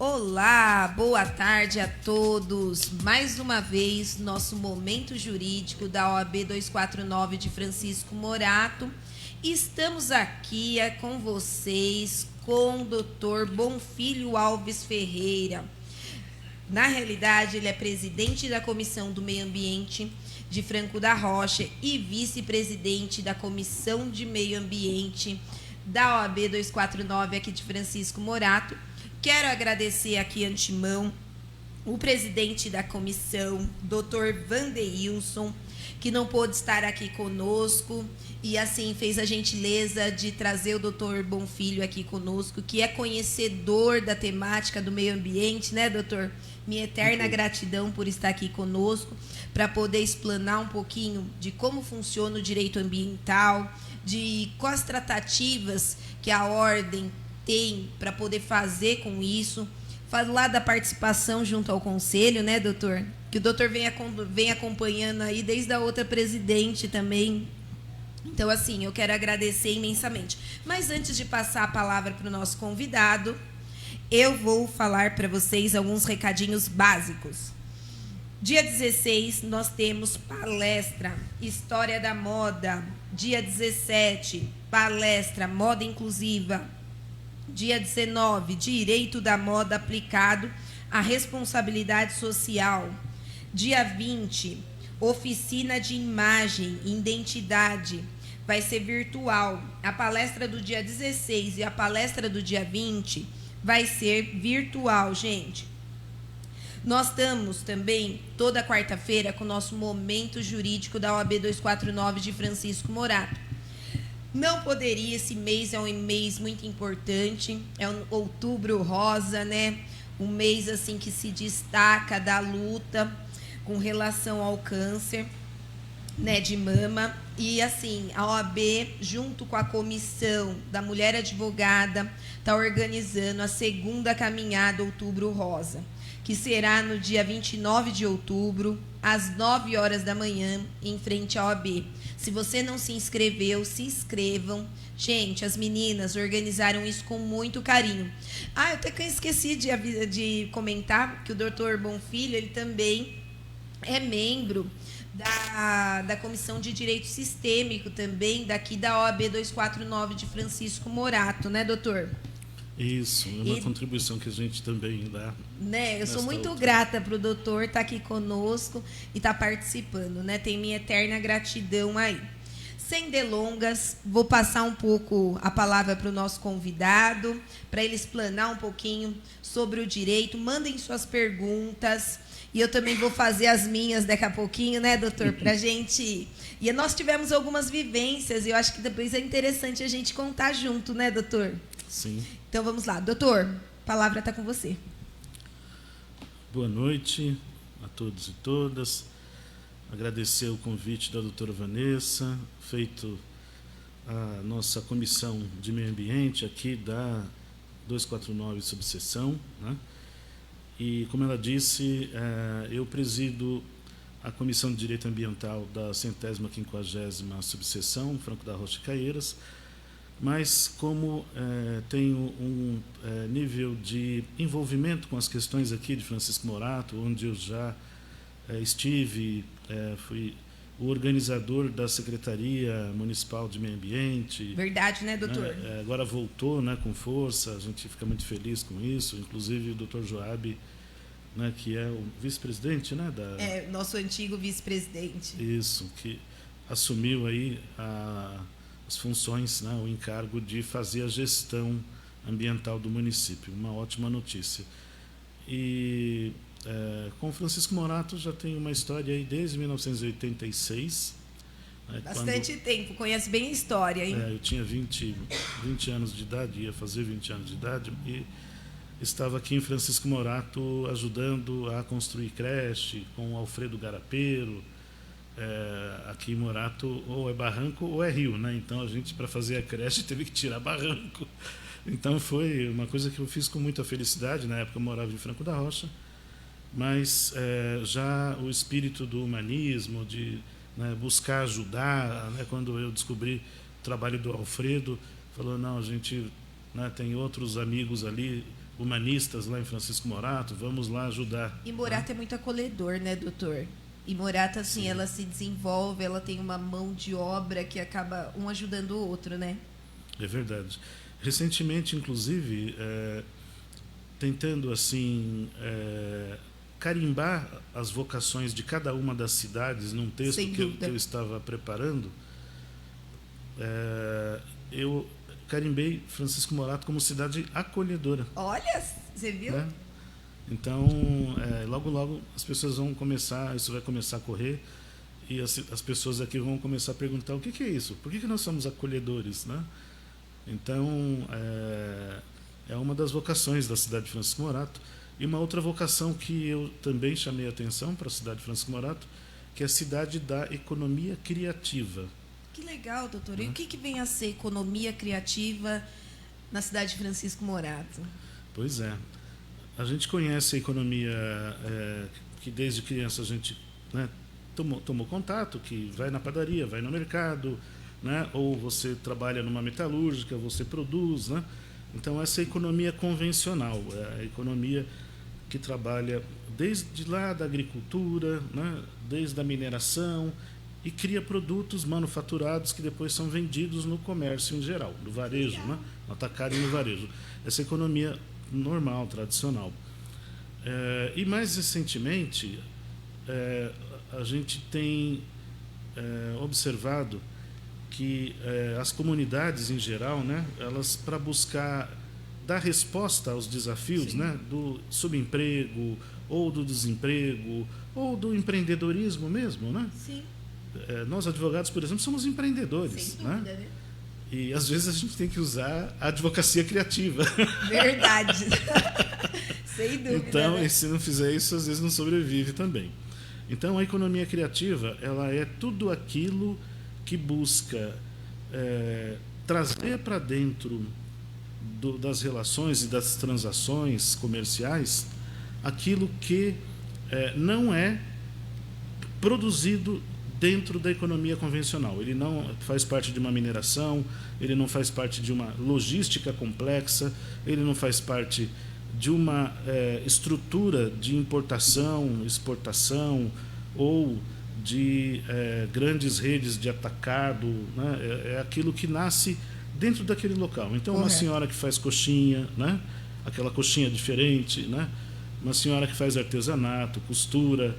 Olá, boa tarde a todos. Mais uma vez, nosso Momento Jurídico da OAB 249 de Francisco Morato. Estamos aqui com vocês com o Dr. Bonfilho Alves Ferreira. Na realidade, ele é presidente da Comissão do Meio Ambiente de Franco da Rocha e vice-presidente da Comissão de Meio Ambiente da OAB 249 aqui de Francisco Morato. Quero agradecer aqui antemão o presidente da comissão, Dr. Vandeilson, que não pôde estar aqui conosco e assim fez a gentileza de trazer o Dr. Bonfilho aqui conosco, que é conhecedor da temática do meio ambiente, né, doutor? Minha eterna gratidão por estar aqui conosco, para poder explanar um pouquinho de como funciona o direito ambiental, de quais tratativas que a ordem tem para poder fazer com isso, falar da participação junto ao conselho, né, doutor? Que o doutor vem acompanhando aí desde a outra presidente também. Então, assim, eu quero agradecer imensamente. Mas antes de passar a palavra para o nosso convidado, eu vou falar para vocês alguns recadinhos básicos. Dia 16, nós temos palestra História da Moda. Dia 17, palestra Moda Inclusiva. Dia 19, Direito da Moda aplicado à responsabilidade social. Dia 20, Oficina de Imagem e Identidade. Vai ser virtual. A palestra do dia 16 e a palestra do dia 20 vai ser virtual, gente. Nós estamos também toda quarta-feira com o nosso Momento Jurídico da OAB 249 de Francisco Morato. Não poderia, esse mês é um mês muito importante, é um Outubro Rosa, né? Um mês assim que se destaca da luta com relação ao câncer, né, de mama. E assim, a OAB, junto com a comissão da Mulher Advogada, está organizando a segunda caminhada Outubro Rosa, que será no dia 29 de outubro, às 9 horas da manhã, em frente à OAB. Se você não se inscreveu, se inscrevam. Gente, as meninas organizaram isso com muito carinho. Eu até esqueci de comentar que o Dr. Bonfilho, ele também é membro da Comissão de Direito Sistêmico também, daqui da OAB 249 de Francisco Morato, né, doutor? Isso, é uma contribuição que a gente também dá. Né, eu sou muito grata para o doutor estar aqui conosco e estar participando, né? Tem minha eterna gratidão aí. Sem delongas, vou passar um pouco a palavra para o nosso convidado, para ele explanar um pouquinho sobre o direito. Mandem suas perguntas e eu também vou fazer as minhas daqui a pouquinho, né, doutor? Para a gente. E nós tivemos algumas vivências e eu acho que depois é interessante a gente contar junto, né, doutor? Sim. Então vamos lá, doutor, a palavra está com você. Boa noite a todos e todas. Agradecer o convite da doutora Vanessa, feito a nossa comissão de meio ambiente aqui da 249 subseção, né? E, como ela disse, eu presido a Comissão de Direito Ambiental da 150ª subseção, Franco da Rocha e Caieiras, mas como tenho um nível de envolvimento com as questões aqui de Francisco Morato, onde eu já estive, fui o organizador da Secretaria Municipal de Meio Ambiente. Verdade, né, doutor? Agora voltou, né, com força, a gente fica muito feliz com isso, inclusive o doutor Joab, né, que é o vice-presidente, né, nosso antigo vice-presidente. Isso, que assumiu aí as funções, né, o encargo de fazer a gestão ambiental do município. Uma ótima notícia. E com Francisco Morato já tem uma história aí desde 1986. Né, Bastante tempo, conhece bem a história, hein? Eu tinha 20 anos de idade, ia fazer 20 anos de idade, e estava aqui em Francisco Morato ajudando a construir creche com o Alfredo Garapeiro. Aqui em Morato ou é barranco ou é rio, né? Então a gente, para fazer a creche, teve que tirar barranco. Então foi uma coisa que eu fiz com muita felicidade. Na época eu morava em Franco da Rocha, mas já o espírito do humanismo, de, né, buscar ajudar, né? Quando eu descobri o trabalho do Alfredo, falou, não, a gente, né, tem outros amigos ali humanistas lá em Francisco Morato, vamos lá ajudar. E Morato é muito acolhedor, né, doutor? E Morato, assim, ela se desenvolve, ela tem uma mão de obra que acaba um ajudando o outro, né? É verdade. Recentemente, inclusive, tentando assim carimbar as vocações de cada uma das cidades num texto que eu estava preparando, eu carimbei Francisco Morato como cidade acolhedora. Olha, você viu? Né? Então, logo, logo as pessoas vão começar, isso vai começar a correr, e as pessoas aqui vão começar a perguntar o que é isso? Por que nós somos acolhedores? Né? Então, é uma das vocações da cidade de Francisco Morato. E uma outra vocação que eu também chamei a atenção para a cidade de Francisco Morato, que é a cidade da economia criativa. Que legal, doutor. E o que vem a ser economia criativa na cidade de Francisco Morato? Pois é. A gente conhece a economia que desde criança a gente, né, tomou contato, que vai na padaria, vai no mercado, né, ou você trabalha numa metalúrgica, você produz. Né? Então, essa é a economia convencional, a economia que trabalha desde lá da agricultura, né, desde a mineração, e cria produtos manufaturados que depois são vendidos no comércio em geral, no varejo, né? No atacado e no varejo. Essa economia normal, tradicional. E mais recentemente, a gente tem observado que as comunidades em geral, né, elas, para buscar dar resposta aos desafios, né, do subemprego, ou do desemprego, ou do empreendedorismo mesmo, né? Sim. Nós, advogados, por exemplo, somos empreendedores. Sem dúvida, né? E, às vezes, a gente tem que usar a advocacia criativa. Verdade. Sem dúvida. Então, né? se não fizer isso, às vezes não sobrevive também. Então, a economia criativa, ela é tudo aquilo que busca trazer para dentro das relações e das transações comerciais aquilo que não é produzido dentro da economia convencional. Ele não faz parte de uma mineração, ele não faz parte de uma logística complexa, ele não faz parte de uma estrutura de importação, exportação ou de grandes redes de atacado. Né? É aquilo que nasce dentro daquele local. Então, uma senhora que faz coxinha, né? Aquela coxinha diferente, né? Uma senhora que faz artesanato, costura,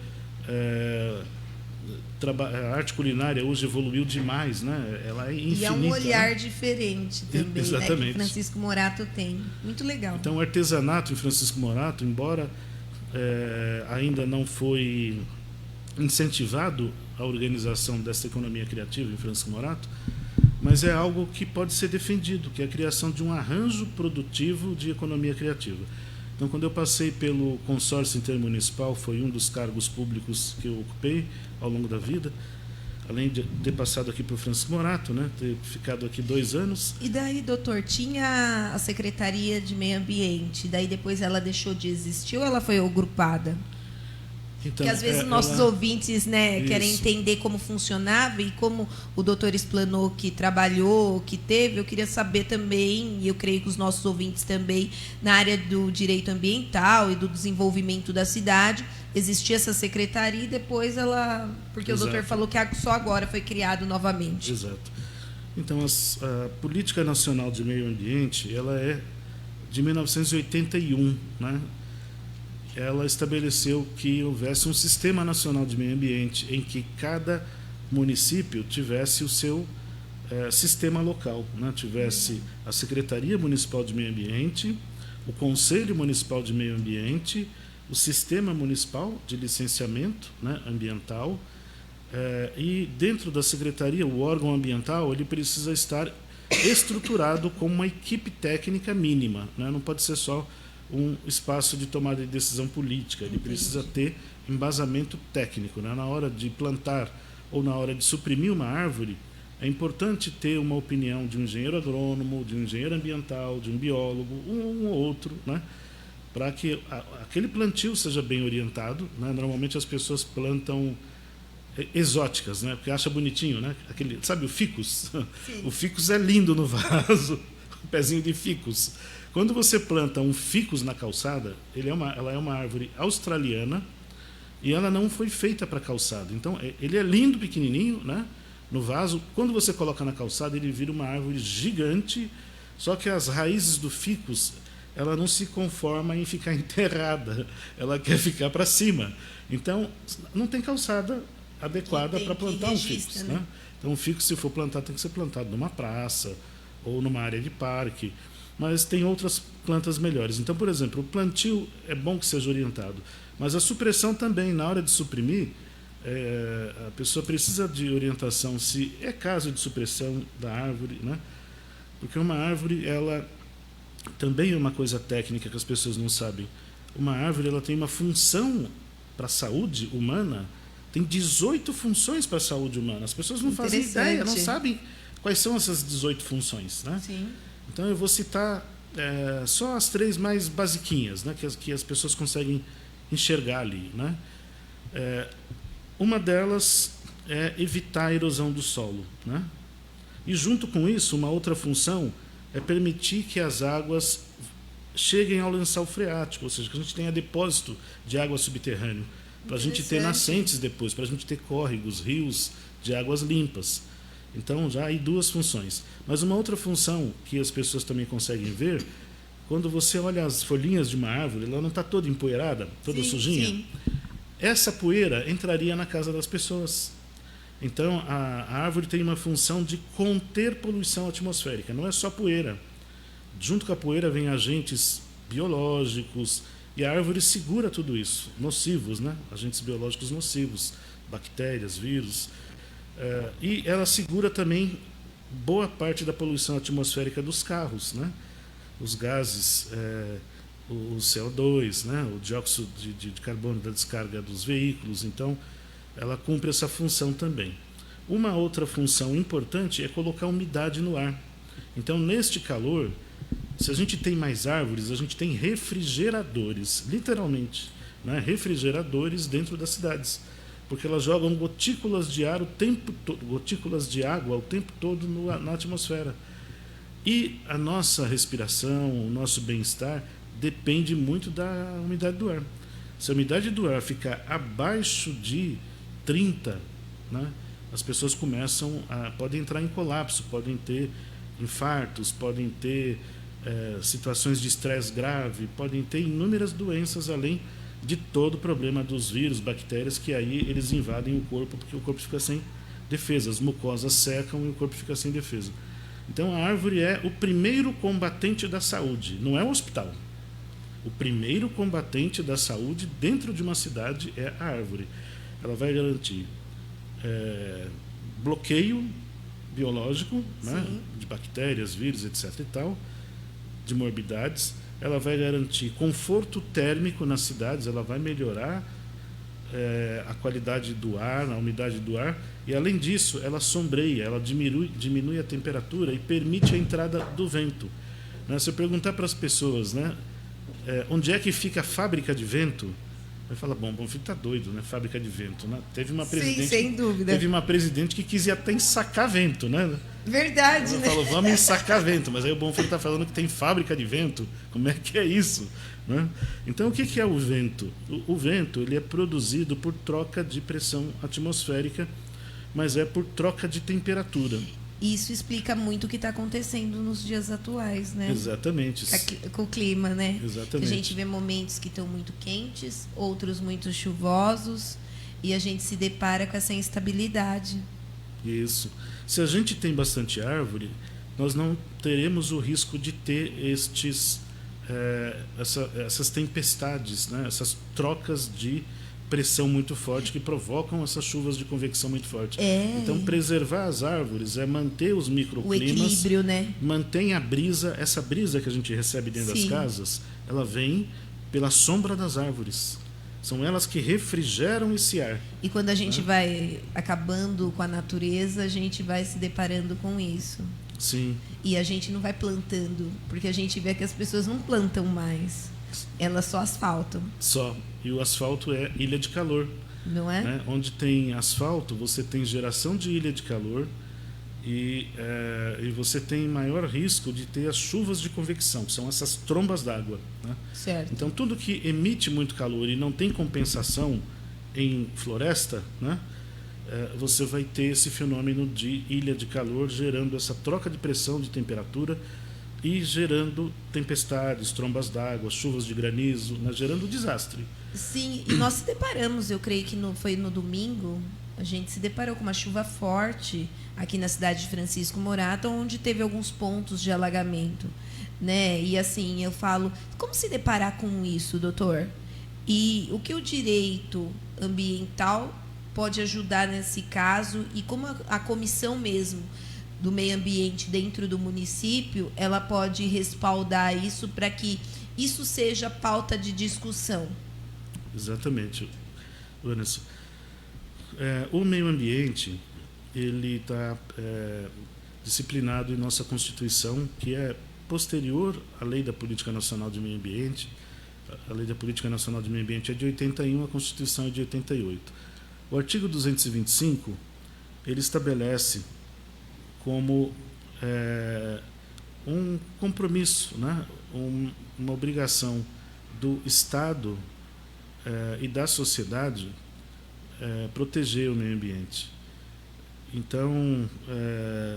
a arte culinária hoje evoluiu demais, né? Ela é infinita. E é um olhar diferente também, exatamente, né, que Francisco Morato tem. Muito legal. Então, o artesanato em Francisco Morato, embora ainda não foi incentivado a organização dessa economia criativa em Francisco Morato, mas é algo que pode ser defendido, que é a criação de um arranjo produtivo de economia criativa. Então, quando eu passei pelo consórcio intermunicipal, foi um dos cargos públicos que eu ocupei ao longo da vida, além de ter passado aqui para o Francisco Morato, né, ter ficado aqui 2 anos. E daí, doutor, tinha a Secretaria de Meio Ambiente, daí depois ela deixou de existir ou ela foi agrupada? Então, Porque às vezes nossos ouvintes, né, querem entender como funcionava e como o doutor explanou que trabalhou, que teve. Eu queria saber também, e eu creio que os nossos ouvintes também, na área do direito ambiental e do desenvolvimento da cidade, existia essa secretaria e depois ela... Porque Exato. O doutor falou que só agora foi criado novamente. Exato. Então, a Política Nacional de Meio Ambiente, ela é de 1981, né? Ela estabeleceu que houvesse um sistema nacional de meio ambiente em que cada município tivesse o seu sistema local, né? Tivesse a Secretaria Municipal de Meio Ambiente, o Conselho Municipal de Meio Ambiente, o Sistema Municipal de Licenciamento, né, ambiental, e dentro da Secretaria, o órgão ambiental, ele precisa estar estruturado como uma equipe técnica mínima, né? Não pode ser só um espaço de tomada de decisão política. Ele precisa ter embasamento técnico, né? Na hora de plantar ou na hora de suprimir uma árvore, é importante ter uma opinião de um engenheiro agrônomo, de um engenheiro ambiental, de um biólogo, um ou outro, né? Para que aquele plantio seja bem orientado, né? Normalmente as pessoas plantam exóticas, né? Porque acha bonitinho, né? Sabe o ficus? Sim. O ficus é lindo no vaso. pezinho de ficus. Quando você planta um ficus na calçada, ela é uma árvore australiana e ela não foi feita para calçada. Então, ele é lindo, pequenininho, né, no vaso. Quando você coloca na calçada, ele vira uma árvore gigante, só que as raízes do ficus, ela não se conforma em ficar enterrada, ela quer ficar para cima. Então, não tem calçada adequada para plantar um ficus, né? Então, o ficus, se for plantar, tem que ser plantado numa praça ou numa área de parque. Mas tem outras plantas melhores. Então, por exemplo, o plantio é bom que seja orientado, mas a supressão também, na hora de suprimir, a pessoa precisa de orientação se é caso de supressão da árvore, né? Porque uma árvore, ela também é uma coisa técnica que as pessoas não sabem. Uma árvore, ela tem uma função para a saúde humana, tem 18 funções para a saúde humana. As pessoas não fazem ideia, não sabem quais são essas 18 funções, né? Sim. Então, eu vou citar só as 3 mais basiquinhas, né, que as pessoas conseguem enxergar ali, né? Uma delas é evitar a erosão do solo, né? E, junto com isso, uma outra função é permitir que as águas cheguem ao lençol freático, ou seja, que a gente tenha depósito de água subterrâneo, para a gente ter nascentes depois, para a gente ter córregos, rios de águas limpas. Então, já há aí 2 funções. Mas uma outra função que as pessoas também conseguem ver, quando você olha as folhinhas de uma árvore, ela não está toda empoeirada, toda sujinha? Sim. Essa poeira entraria na casa das pessoas. Então, a árvore tem uma função de conter poluição atmosférica, não é só poeira. Junto com a poeira vem agentes biológicos, e a árvore segura tudo isso, nocivos, né? Agentes biológicos nocivos, bactérias, vírus. E ela segura também boa parte da poluição atmosférica dos carros, né? Os gases, o CO2, né? O dióxido de carbono da descarga dos veículos. Então, ela cumpre essa função também. Uma outra função importante é colocar umidade no ar. Então, neste calor, se a gente tem mais árvores, a gente tem refrigeradores, literalmente, né? Refrigeradores dentro das cidades, porque elas jogam gotículas de ar o tempo todo, gotículas de água o tempo todo na atmosfera. E a nossa respiração, o nosso bem-estar depende muito da umidade do ar. Se a umidade do ar ficar abaixo de 30, né, as pessoas podem entrar em colapso, podem ter infartos, podem ter situações de estresse grave, podem ter inúmeras doenças, além de todo o problema dos vírus, bactérias, que aí eles invadem o corpo, porque o corpo fica sem defesa, as mucosas secam e o corpo fica sem defesa. Então, a árvore é o primeiro combatente da saúde, não é o hospital. O primeiro combatente da saúde dentro de uma cidade é a árvore. Ela vai garantir bloqueio biológico, né, de bactérias, vírus, etc. e tal, de morbidades. Ela vai garantir conforto térmico nas cidades, ela vai melhorar a qualidade do ar, a umidade do ar, e, além disso, ela sombreia, ela diminui a temperatura e permite a entrada do vento. Né? Se eu perguntar para as pessoas, né, onde é que fica a fábrica de vento, vai falar, bom, Bonfim está doido, né? Fábrica de vento, né? Teve uma presidente, sem dúvida. Teve uma presidente que quis até ensacar vento, né? Verdade, Ela né? falou, vamos ensacar vento, mas aí o Bonfim está falando que tem fábrica de vento. Como é que é isso? Né? Então, o que é o vento? O vento, ele é produzido por troca de pressão atmosférica, mas é por troca de temperatura. Isso explica muito o que está acontecendo nos dias atuais, né? Exatamente. Com o clima, né? Exatamente. A gente vê momentos que estão muito quentes, outros muito chuvosos, e a gente se depara com essa instabilidade. Isso. Se a gente tem bastante árvore, nós não teremos o risco de ter essas tempestades, né? Essas trocas de pressão muito forte que provocam essas chuvas de convecção muito forte. Então, preservar as árvores é manter os microclimas, o equilíbrio, né? Mantém a brisa, essa brisa que a gente recebe dentro das casas, ela vem pela sombra das árvores. São elas que refrigeram esse ar. E quando a gente vai acabando com a natureza, a gente vai se deparando com isso. Sim. E a gente não vai plantando, porque a gente vê que as pessoas não plantam mais. Elas só asfaltam. Só. E o asfalto é ilha de calor. Não é? Né? Onde tem asfalto, você tem geração de ilha de calor, E você tem maior risco de ter as chuvas de convecção, que são essas trombas d'água, né? Certo. Então, tudo que emite muito calor e não tem compensação em floresta, né, você vai ter esse fenômeno de ilha de calor, gerando essa troca de pressão de temperatura e gerando tempestades, trombas d'água, chuvas de granizo, né, gerando desastre. Sim, e nós se deparamos, eu creio que foi no domingo, a gente se deparou com uma chuva forte aqui na cidade de Francisco Morato, onde teve alguns pontos de alagamento, né? E assim, eu falo, como se deparar com isso, doutor? E o que o direito ambiental pode ajudar nesse caso e como a comissão mesmo do meio ambiente dentro do município, ela pode respaldar isso para que isso seja pauta de discussão? Exatamente, Vanessa. O meio ambiente, ele está disciplinado em nossa Constituição, que é posterior à Lei da Política Nacional de Meio Ambiente. A Lei da Política Nacional de Meio Ambiente é de 81, a Constituição é de 88. O artigo 225, ele estabelece como um compromisso, né, uma obrigação do Estado e da sociedade proteger o meio ambiente. Então,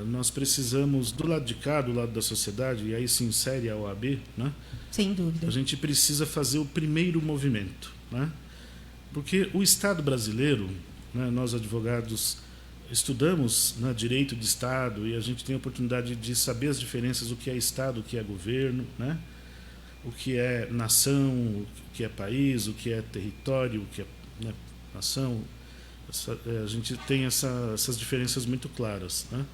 nós precisamos, do lado de cá, do lado da sociedade, e aí se insere a OAB, né? Sem dúvida. A gente precisa fazer o primeiro movimento, né? Porque o Estado brasileiro, né, nós advogados estudamos, né, direito de Estado, e a gente tem a oportunidade de saber as diferenças, o que é Estado, o que é governo, né? O que é nação, o que é país, o que é território, o que é, né, nação. A gente tem essas diferenças muito claras, né?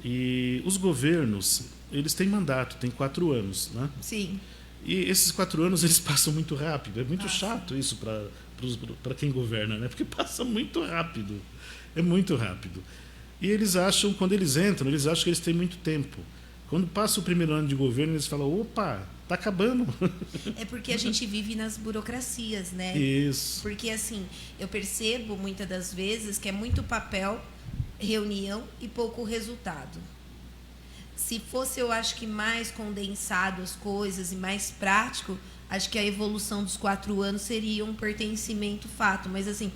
E os governos, eles têm mandato, têm 4 anos, né? Sim. E esses 4 anos eles passam muito rápido. É muito chato isso para quem governa, né? Porque passa muito rápido. É muito rápido. E eles acham, quando eles entram, eles acham que eles têm muito tempo. Quando passa o primeiro ano de governo, eles falam, opa, tá acabando. É porque a gente vive nas burocracias, né? Isso. Porque, assim, eu percebo muitas das vezes que é muito papel, reunião e pouco resultado. Se fosse, eu acho que mais condensado as coisas e mais prático, acho que a evolução dos 4 anos seria um pertencimento fato. Mas, assim,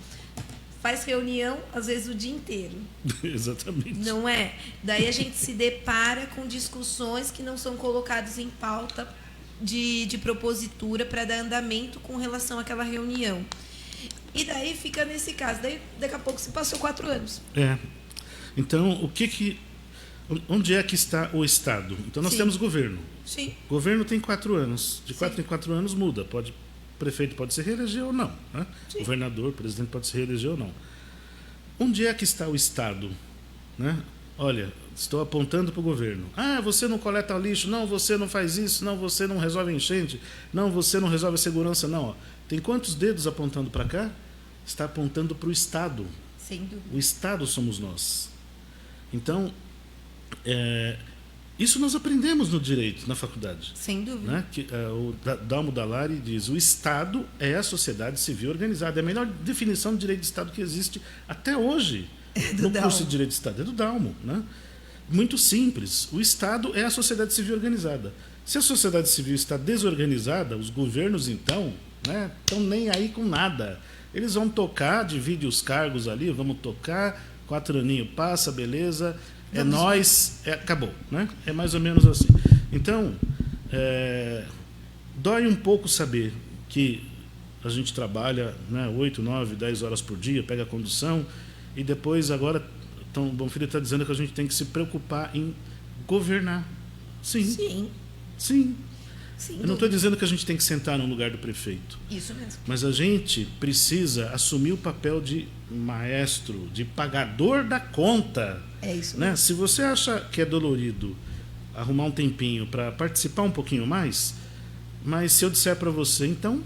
faz reunião, às vezes, o dia inteiro. Exatamente. Não é? Daí a gente se depara com discussões que não são colocadas em pauta de propositura para dar andamento com relação àquela reunião. E daí fica nesse caso. Daí, daqui a pouco se passou 4 anos. Então, onde é que está o Estado? Então, nós temos governo. Sim. Governo tem 4 anos. De 4 em 4 anos muda. Prefeito pode se reeleger ou não, né? Governador, presidente pode se reeleger ou não. Onde é que está o Estado, né? Olha, estou apontando para o governo. Ah, você não coleta lixo, não, você não faz isso, não, você não resolve a enchente, não, você não resolve a segurança, não. Ó. Tem quantos dedos apontando para cá? Está apontando para o Estado. Sem dúvida. O Estado somos nós. Então, isso nós aprendemos no direito, na faculdade. Sem dúvida. Né? O Dalmo Dallari diz, o Estado é a sociedade civil organizada. É a melhor definição de direito de Estado que existe até hoje no curso de direito de Estado. É do Dalmo. Né? Muito simples. O Estado é a sociedade civil organizada. Se a sociedade civil está desorganizada, os governos, então, né, estão nem aí com nada. Eles vão tocar, divide os cargos ali, vamos tocar, 4 aninhos passa, beleza... nós, acabou, né? É mais ou menos assim. Então, dói um pouco saber que a gente trabalha, né, 8, 9, 10 horas por dia, pega a condução, e depois agora, o Bonfilho está dizendo que a gente tem que se preocupar em governar. Sim. Eu não estou dizendo que a gente tem que sentar no lugar do prefeito. Isso mesmo. Mas a gente precisa assumir o papel de maestro, de pagador da conta. É isso mesmo. Né? Se você acha que é dolorido arrumar um tempinho para participar um pouquinho mais, mas se eu disser para você, então,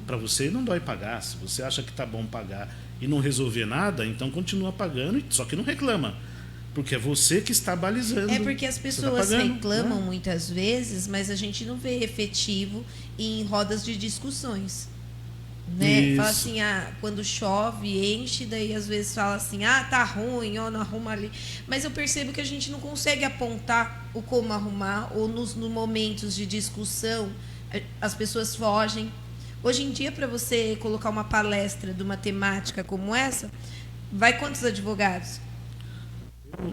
para você não dói pagar. Se você acha que está bom pagar e não resolver nada, então continua pagando, só que não reclama. Porque é você que está balizando. É porque as pessoas reclamam muitas vezes, mas a gente não vê efetivo em rodas de discussões. né? Fala assim, quando chove, enche, daí às vezes fala assim, tá ruim, não arruma ali. Mas eu percebo que a gente não consegue apontar o como arrumar, ou nos momentos de discussão, as pessoas fogem. Hoje em dia, para você colocar uma palestra de uma temática como essa, vai quantos advogados?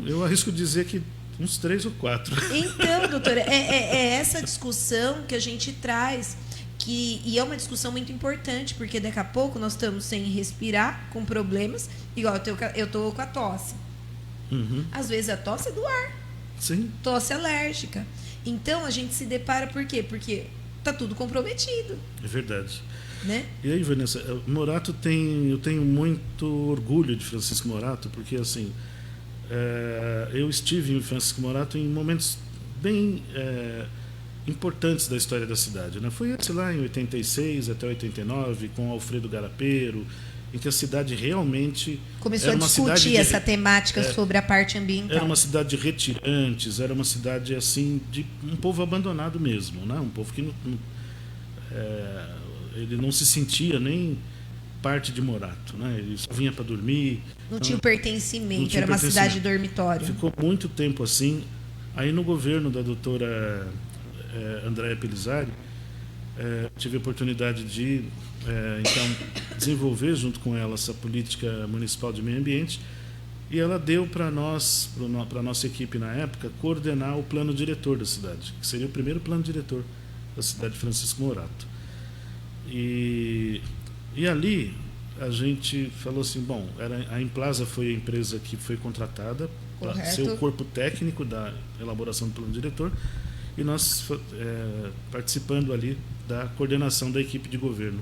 Eu arrisco dizer que uns 3 ou 4. Então, doutora, é essa discussão que a gente traz, e é uma discussão muito importante, porque daqui a pouco nós estamos sem respirar, com problemas, igual eu estou com a tosse. Uhum. Às vezes a tosse é do ar. Sim. Tosse alérgica. Então, a gente se depara por quê? Porque está tudo comprometido. É verdade. Né? E aí, Vanessa, Morato eu tenho muito orgulho de Francisco Morato, porque assim, eu estive em Francisco Morato em momentos bem importantes da história da cidade, né? Foi lá em 86 até 89, com Alfredo Garapeiro, em que a cidade realmente começou a discutir essa temática sobre a parte ambiental. Era uma cidade de retirantes, era uma cidade assim de um povo abandonado mesmo, né? Um povo que ele não se sentia nem parte de Morato, né? Ele só vinha para dormir. Não tinha pertencimento, era uma cidade dormitório. Ficou muito tempo assim. Aí no governo da doutora Andréa Pelizari, tive a oportunidade de então desenvolver junto com ela essa política municipal de meio ambiente, e ela deu para nós, para a nossa equipe na época, coordenar o plano diretor da cidade, que seria o primeiro plano diretor da cidade de Francisco Morato. E ali a gente falou assim, bom, a Implaza foi a empresa que foi contratada para ser o corpo técnico da elaboração do plano diretor, e nós participando ali da coordenação da equipe de governo.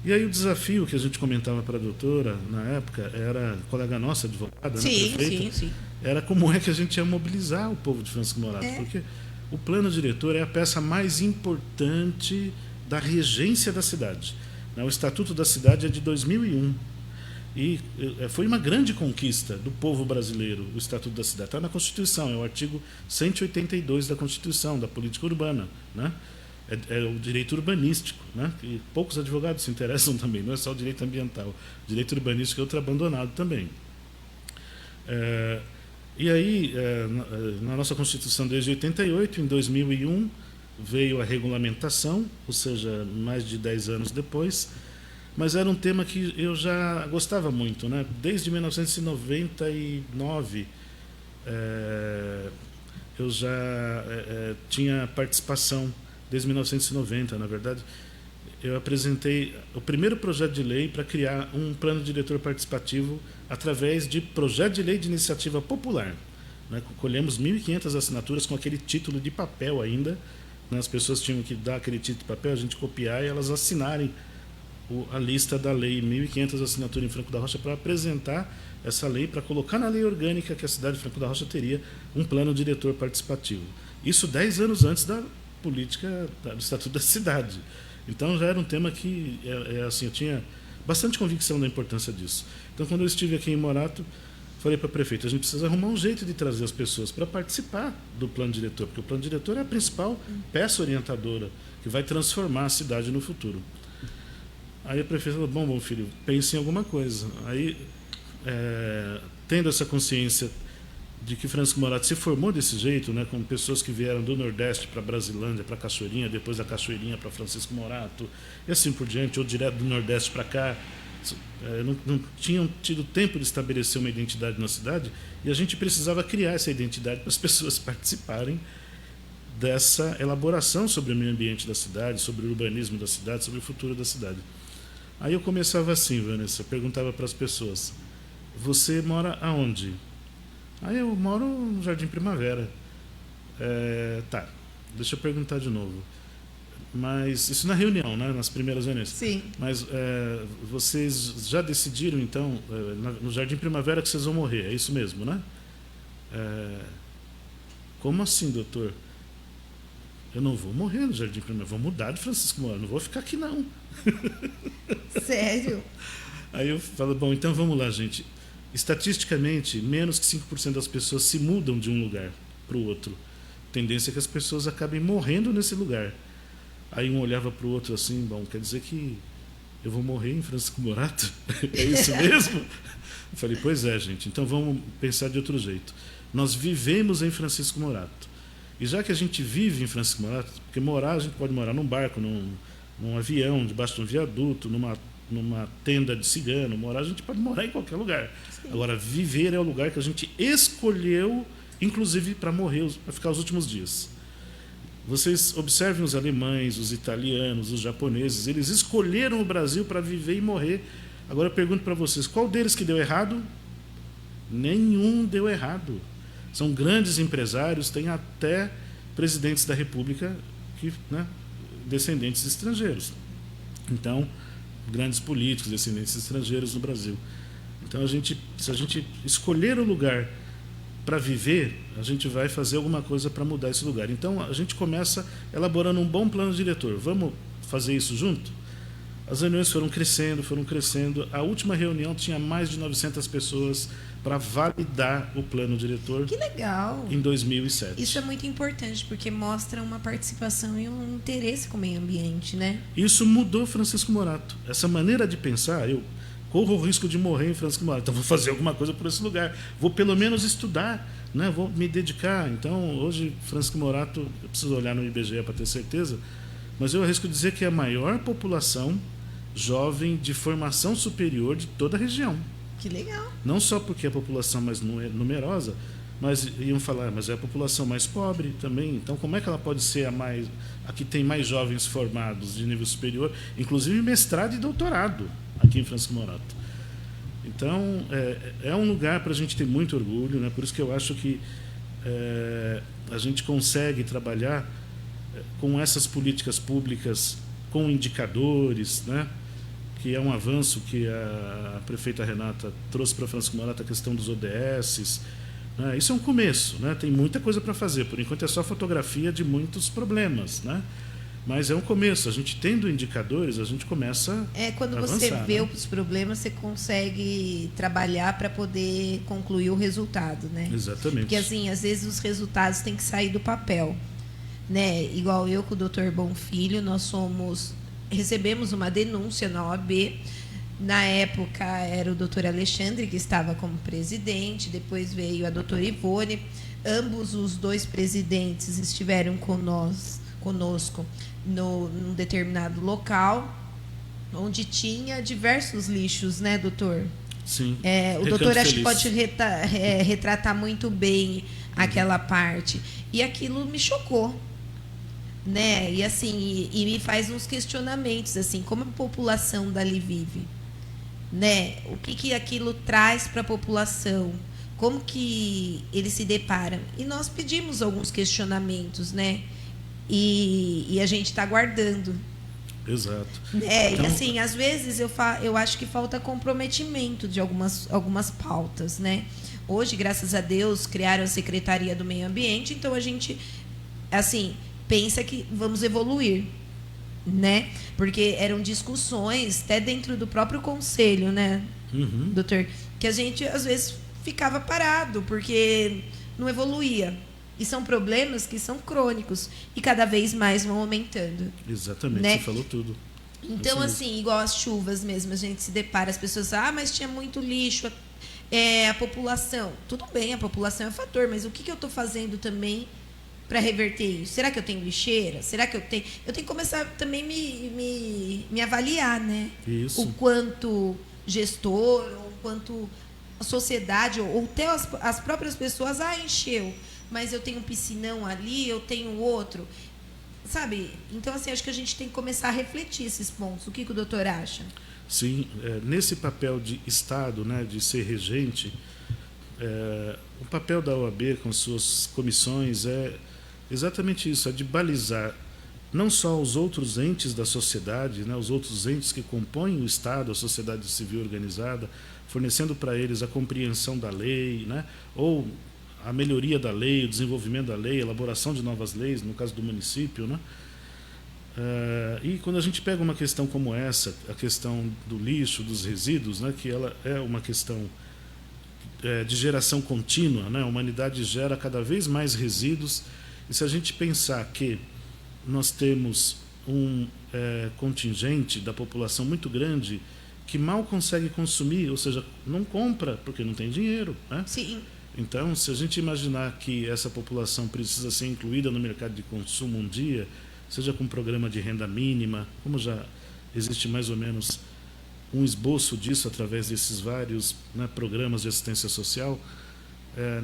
E aí o desafio que a gente comentava para a doutora na época, era colega nossa, advogada, prefeita, sim. Era como é que a gente ia mobilizar o povo de Francisco Morato, porque o plano diretor é a peça mais importante da regência da cidade. O Estatuto da Cidade é de 2001 e foi uma grande conquista do povo brasileiro, o Estatuto da Cidade. Está na Constituição, é o artigo 182 da Constituição, da política urbana, né? É o direito urbanístico, né? E poucos advogados se interessam também, não é só o direito ambiental. O direito urbanístico é outro abandonado também. E aí, na nossa Constituição desde 88, em 2001, veio a regulamentação, ou seja, mais de 10 anos depois, mas era um tema que eu já gostava muito, né? Desde 1999, eu já tinha participação, desde 1990, na verdade, eu apresentei o primeiro projeto de lei para criar um plano diretor participativo através de projeto de lei de iniciativa popular, né? Colhemos 1.500 assinaturas com aquele título de papel ainda, né? As pessoas tinham que dar aquele título de papel, a gente copiar e elas assinarem a lista da lei, 1.500 assinaturas em Franco da Rocha, para apresentar essa lei, para colocar na lei orgânica que a cidade de Franco da Rocha teria um plano diretor participativo. Isso 10 anos antes da política do Estatuto da Cidade. Então já era um tema que assim, eu tinha bastante convicção da importância disso. Então, quando eu estive aqui em Morato, falei para a prefeita, a gente precisa arrumar um jeito de trazer as pessoas para participar do plano diretor, porque o plano diretor é a principal peça orientadora que vai transformar a cidade no futuro. Aí a prefeita falou, bom filho, pense em alguma coisa. Aí, tendo essa consciência de que Francisco Morato se formou desse jeito, né, com pessoas que vieram do Nordeste para Brasilândia, para Cachoeirinha, depois da Cachoeirinha para Francisco Morato, e assim por diante, ou direto do Nordeste para cá, não tinham tido tempo de estabelecer uma identidade na cidade, e a gente precisava criar essa identidade para as pessoas participarem dessa elaboração sobre o meio ambiente da cidade, sobre o urbanismo da cidade, sobre o futuro da cidade. Aí eu começava assim, Vanessa, perguntava para as pessoas, você mora aonde? Aí eu moro no Jardim Primavera. Tá, deixa eu perguntar de novo. Mas isso na reunião, né, nas primeiras reuniões. Sim. Mas vocês já decidiram, então, no Jardim Primavera que vocês vão morrer, é isso mesmo, né? Como assim, doutor? Eu não vou morrer no Jardim Primavera, vou mudar de Francisco Morato, não vou ficar aqui não. Sério? Aí eu falo, bom, então vamos lá, gente. Estatisticamente, menos que 5% das pessoas se mudam de um lugar para o outro. A tendência é que as pessoas acabem morrendo nesse lugar. Aí um olhava para o outro assim, bom, quer dizer que eu vou morrer em Francisco Morato? É isso mesmo? Eu falei, pois é, gente, então vamos pensar de outro jeito. Nós vivemos em Francisco Morato. E já que a gente vive em Francisco Morato, porque morar, a gente pode morar num barco, num avião, debaixo de um viaduto, numa tenda de cigano, morar, a gente pode morar em qualquer lugar. Sim. Agora, viver é o lugar que a gente escolheu, inclusive para morrer, para ficar os últimos dias. Vocês observem os alemães, os italianos, os japoneses, eles escolheram o Brasil para viver e morrer. Agora eu pergunto para vocês, qual deles que deu errado? Nenhum deu errado. São grandes empresários, tem até presidentes da República que, né, descendentes de estrangeiros. Então, grandes políticos, descendentes de estrangeiros no Brasil. Então, se a gente escolher o lugar para viver, a gente vai fazer alguma coisa para mudar esse lugar. Então, a gente começa elaborando um bom plano diretor. Vamos fazer isso junto? As reuniões foram crescendo. A última reunião tinha mais de 900 pessoas para validar o plano diretor. Que legal! Em 2007. Isso é muito importante, porque mostra uma participação e um interesse com o meio ambiente, né? Isso mudou Francisco Morato. Essa maneira de pensar, eu corro o risco de morrer em Francisco Morato, então vou fazer alguma coisa por esse lugar. Vou pelo menos estudar, né? Vou me dedicar. Então, hoje, Francisco Morato, eu preciso olhar no IBGE para ter certeza, mas eu arrisco dizer que é a maior população jovem de formação superior de toda a região. Que legal. Não só porque é a população mais numerosa, mas iam falar, mas é a população mais pobre também. Então, como é que ela pode ser a que tem mais jovens formados de nível superior, inclusive mestrado e doutorado, aqui em Francisco Morato? Então, é um lugar para a gente ter muito orgulho, né? Por isso que eu acho que a gente consegue trabalhar com essas políticas públicas, com indicadores, né? Que é um avanço que a prefeita Renata trouxe para Francisco Morato, a questão dos ODS. Né? Isso é um começo, né? Tem muita coisa para fazer. Por enquanto é só fotografia de muitos problemas, né? Mas é um começo. A gente tendo indicadores, a gente começa quando a você avançar, vê né? os problemas, você consegue trabalhar para poder concluir o resultado, né? Exatamente. Porque, assim, às vezes os resultados têm que sair do papel, né? Igual eu com o Dr. Bonfilho, nós recebemos uma denúncia na OAB. Na época era o doutor Alexandre que estava como presidente, depois veio a doutora Ivone. Ambos os dois presidentes estiveram conosco num determinado local, onde tinha diversos lixos, né, doutor? Sim. O doutor acho que pode retratar muito bem aquela parte. E aquilo me chocou, né? E assim, e me faz uns questionamentos, assim, como a população dali vive, né? O que aquilo traz para a população? Como que eles se deparam? E nós pedimos alguns questionamentos, né? E a gente está aguardando. Exato. Então, e assim, às vezes eu acho que falta comprometimento de algumas pautas, né? Hoje, graças a Deus, criaram a Secretaria do Meio Ambiente, então a gente, assim, pensa que vamos evoluir, né? Porque eram discussões até dentro do próprio conselho, né, doutor? Que a gente, às vezes, ficava parado, porque não evoluía. E são problemas que são crônicos e cada vez mais vão aumentando. Exatamente, né? Você falou tudo. Então, assim, igual as chuvas mesmo, a gente se depara, as pessoas, mas tinha muito lixo, a população. Tudo bem, a população é um fator, mas o que eu estou fazendo também para reverter isso? Será que eu tenho lixeira? Será que eu tenho... Eu tenho que começar também me avaliar, né? Isso. O quanto gestor, ou o quanto a sociedade, ou até as próprias pessoas, encheu, mas eu tenho um piscinão ali, eu tenho outro, sabe? Então, assim, acho que a gente tem que começar a refletir esses pontos. O que o doutor acha? Sim, nesse papel de Estado, né, de ser regente, o papel da OAB com suas comissões é exatamente isso, é de balizar não só os outros entes da sociedade, né, os outros entes que compõem o Estado, a sociedade civil organizada, fornecendo para eles a compreensão da lei, né, ou a melhoria da lei, o desenvolvimento da lei, a elaboração de novas leis, no caso do município, né? E quando a gente pega uma questão como essa, a questão do lixo, dos resíduos, né, que ela é uma questão de geração contínua, né? A humanidade gera cada vez mais resíduos, e se a gente pensar que nós temos um contingente da população muito grande que mal consegue consumir, ou seja, não compra porque não tem dinheiro, né? Sim. Então, se a gente imaginar que essa população precisa ser incluída no mercado de consumo um dia, seja com um programa de renda mínima, como já existe mais ou menos um esboço disso através desses vários, né, programas de assistência social,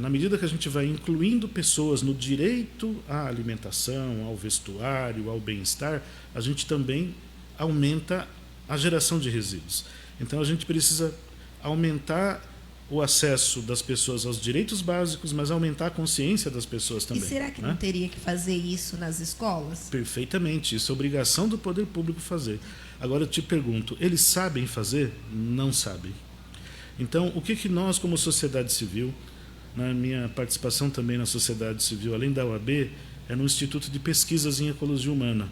na medida que a gente vai incluindo pessoas no direito à alimentação, ao vestuário, ao bem-estar, a gente também aumenta a geração de resíduos. Então, a gente precisa aumentar o acesso das pessoas aos direitos básicos, mas aumentar a consciência das pessoas também. E será que né? não teria que fazer isso nas escolas? Perfeitamente. Isso é obrigação do poder público fazer. Agora, eu te pergunto, eles sabem fazer? Não sabem. Então, o que nós, como sociedade civil, na minha participação também na sociedade civil, além da OAB, é no Instituto de Pesquisas em Ecologia Humana,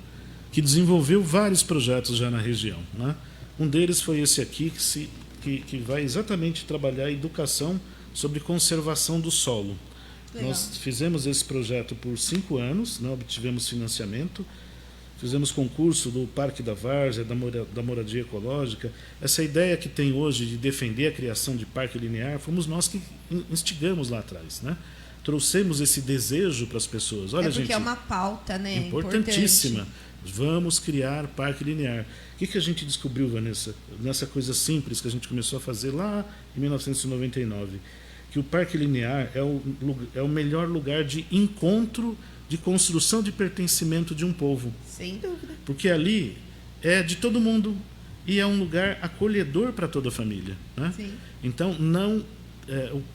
que desenvolveu vários projetos já na região, né? Um deles foi esse aqui, que vai exatamente trabalhar a educação sobre conservação do solo. Legal. Nós fizemos esse projeto por 5 anos, né? Obtivemos financiamento, fizemos concurso do Parque da Várzea, da moradia ecológica. Essa ideia que tem hoje de defender a criação de parque linear, fomos nós que instigamos lá atrás, né? Trouxemos esse desejo para as pessoas. Olha, porque gente, é uma pauta, né? Importantíssima. Importante. Vamos criar parque linear. O que a gente descobriu, Vanessa, nessa coisa simples que a gente começou a fazer lá em 1999? Que o parque linear é o melhor lugar de encontro, de construção de pertencimento de um povo. Sem dúvida. Porque ali é de todo mundo e é um lugar acolhedor para toda a família, né? Sim. Então,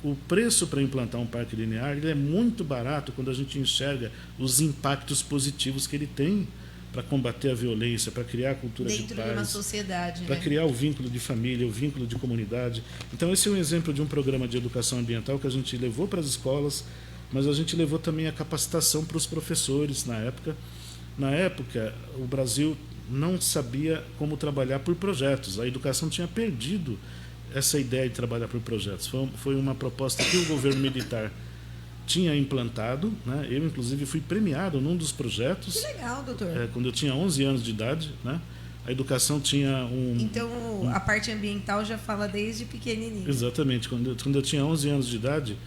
o preço para implantar um parque linear ele é muito barato quando a gente enxerga os impactos positivos que ele tem para combater a violência, para criar a cultura de paz. Dentro de uma sociedade, para criar o vínculo de família, o vínculo de comunidade. Então, esse é um exemplo de um programa de educação ambiental que a gente levou para as escolas, mas a gente levou também a capacitação para os professores na época. Na época, o Brasil não sabia como trabalhar por projetos. A educação tinha perdido essa ideia de trabalhar por projetos. Foi uma proposta que o governo militar tinha implantado, né? Eu, inclusive, fui premiado num dos projetos. Que legal, doutor. Quando eu tinha 11 anos de idade, né? A educação tinha Então, a parte ambiental já fala desde pequenininho. Exatamente. Quando eu tinha 11 anos de idade,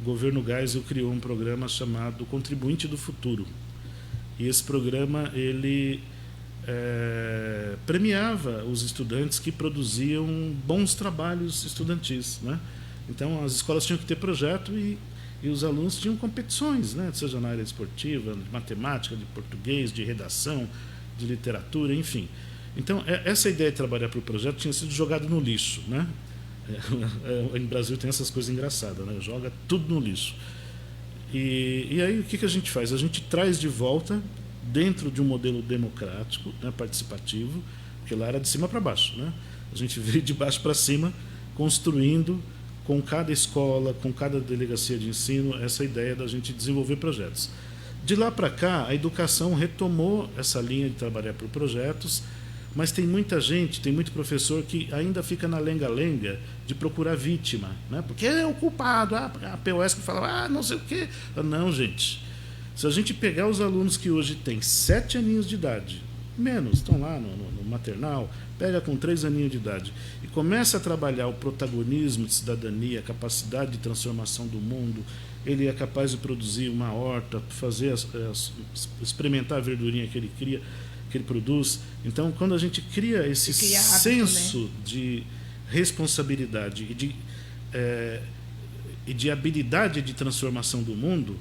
o governo Geisel criou um programa chamado Contribuinte do Futuro. E esse programa, ele premiava os estudantes que produziam bons trabalhos estudantis, né? Então, as escolas tinham que ter projeto e os alunos tinham competições, né? Seja na área esportiva, de matemática, de português, de redação, de literatura, enfim. Então, essa ideia de trabalhar para o projeto tinha sido jogada no lixo, né? Em Brasil tem essas coisas engraçadas, né? Joga tudo no lixo. E aí o que a gente faz? A gente traz de volta dentro de um modelo democrático, né, participativo, porque lá era de cima para baixo, né? A gente veio de baixo para cima, construindo com cada escola, com cada delegacia de ensino, essa ideia da gente desenvolver projetos. De lá para cá, a educação retomou essa linha de trabalhar por projetos, mas tem muita gente, tem muito professor que ainda fica na lenga-lenga de procurar vítima, né? Porque é o culpado, a POS que fala, não sei o quê. Não, gente. Se a gente pegar os alunos que hoje têm 7 aninhos de idade, menos, estão lá no maternal, pega com 3 aninhos de idade e começa a trabalhar o protagonismo de cidadania, a capacidade de transformação do mundo, ele é capaz de produzir uma horta, fazer experimentar a verdurinha que ele cria, que ele produz. Então, quando a gente cria esse senso, né, de responsabilidade e de habilidade de transformação do mundo,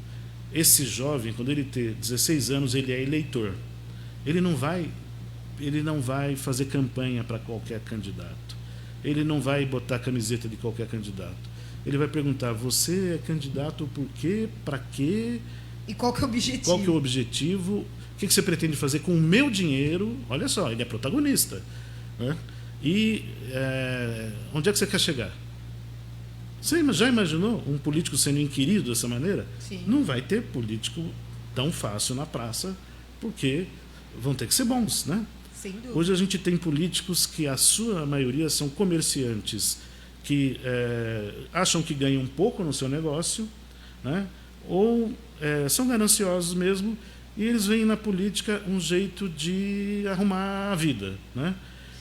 esse jovem, quando ele tem 16 anos, ele é eleitor. Ele não vai fazer campanha para qualquer candidato. Ele não vai botar a camiseta de qualquer candidato. Ele vai perguntar, você é candidato por quê? Para quê? E qual que é o objetivo? Qual que é o objetivo? O que você pretende fazer com o meu dinheiro? Olha só, ele é protagonista, né? E onde é que você quer chegar? Você já imaginou um político sendo inquirido dessa maneira? Sim. Não vai ter político tão fácil na praça, porque vão ter que ser bons, né? Sem dúvida. Hoje a gente tem políticos que a sua maioria são comerciantes que acham que ganham um pouco no seu negócio, né? Ou são gananciosos mesmo e eles veem na política um jeito de arrumar a vida, né?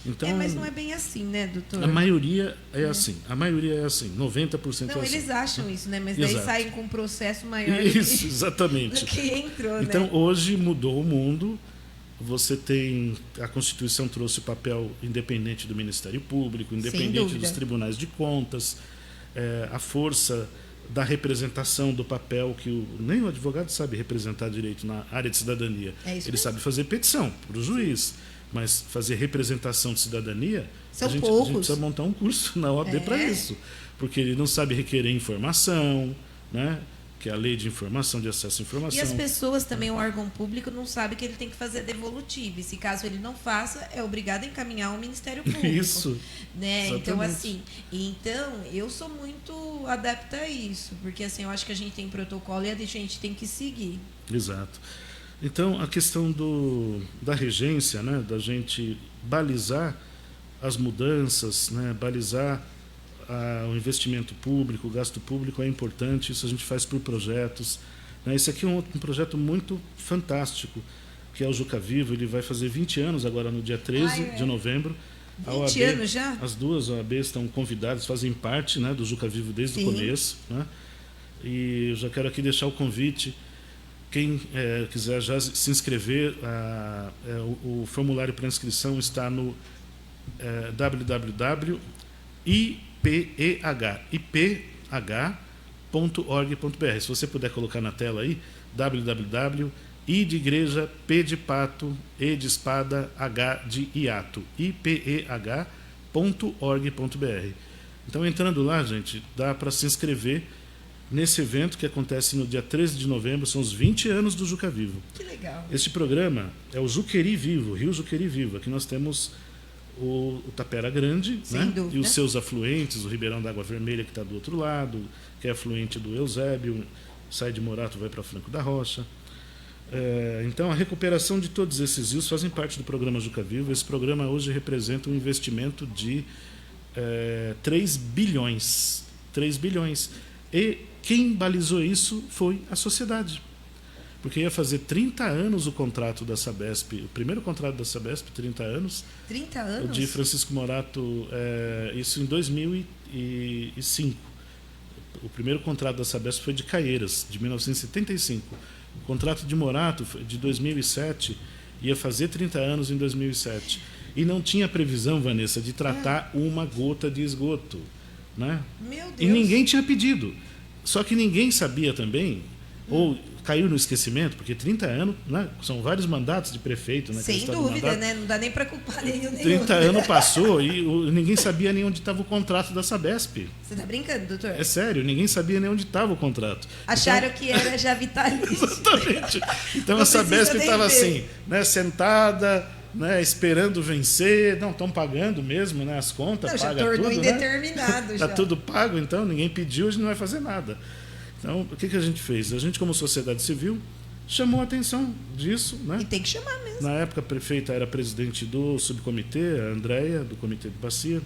Então, mas não é bem assim, né, doutor? A maioria é assim. A maioria é assim. 90% não, é assim. eles acham isso, né? Mas daí saem com um processo maior isso, exatamente. do que entrou, então, né? hoje mudou o mundo. Você tem... A Constituição trouxe o papel independente do Ministério Público, independente dos tribunais de contas, a força da representação do papel que nem o advogado sabe representar direito na área de cidadania. Ele sabe fazer petição para o juiz. Mas fazer representação de cidadania, a gente precisa montar um curso na OAB para isso. Porque ele não sabe requerer informação, né? Que é a lei de informação, de acesso à informação. E as pessoas também, o órgão público, não sabe que ele tem que fazer devolutivo. E se caso ele não faça, é obrigado a encaminhar ao Ministério Público. Isso. Né? Então, assim, eu sou muito adepta a isso. Porque assim, eu acho que a gente tem protocolo e a gente tem que seguir. Exato. Então, a questão da regência, né, da gente balizar as mudanças, né, balizar o investimento público, o gasto público é importante, isso a gente faz por projetos. Né. Esse aqui é um projeto muito fantástico, que é o Juca Vivo, ele vai fazer 20 anos agora no dia 13 de novembro. 20 anos já? As duas OABs estão convidadas, fazem parte, né, do Juca Vivo desde o começo. Né, e eu já quero aqui deixar o convite. Quem quiser já se inscrever, o formulário para inscrição está no www.ipeh.org.br. Se você puder colocar na tela aí, www.i de igreja, P de pato, E de espada, H de hiato, ipeh.org.br. Então, entrando lá, gente, dá para se inscrever nesse evento que acontece no dia 13 de novembro, são os 20 anos do Juca Vivo. Que legal. Este programa é o Juqueri Vivo, Rio Juqueri Vivo. Aqui nós temos o Tapera Grande, né? E os seus afluentes, o Ribeirão da Água Vermelha, que está do outro lado, que é afluente do Eusébio, sai de Morato, vai para Franco da Rocha. Então, a recuperação de todos esses rios fazem parte do programa Juca Vivo. Esse programa hoje representa um investimento de 3 bilhões. 3 bilhões. E quem balizou isso foi a sociedade. Porque ia fazer 30 anos o contrato da Sabesp, o primeiro contrato da Sabesp, 30 anos. 30 anos? O de Francisco Morato, isso em 2005. O primeiro contrato da Sabesp foi de Caieiras, de 1975. O contrato de Morato, de 2007, ia fazer 30 anos em 2007. E não tinha previsão, Vanessa, de tratar uma gota de esgoto. Né? Meu Deus. E ninguém tinha pedido. Só que ninguém sabia também, ou caiu no esquecimento, porque 30 anos, né, são vários mandatos de prefeito. Né, sem dúvida, né? Não dá nem para culpar nenhum. 30 anos passou e ninguém sabia nem onde estava o contrato da Sabesp. Você está brincando, doutor? É sério, ninguém sabia nem onde estava o contrato. Acharam que era já vitalício. Exatamente. Então a Sabesp estava assim, né, sentada, né, esperando vencer, não, estão pagando mesmo, né, as contas, não, já paga tornou tudo, indeterminado. Está tudo pago, então ninguém pediu, a gente não vai fazer nada. Então, o que a gente fez? A gente, como sociedade civil, chamou a atenção disso. Né? E tem que chamar mesmo. Na época, a prefeita era presidente do subcomitê, a Andréia, do Comitê de Bacia.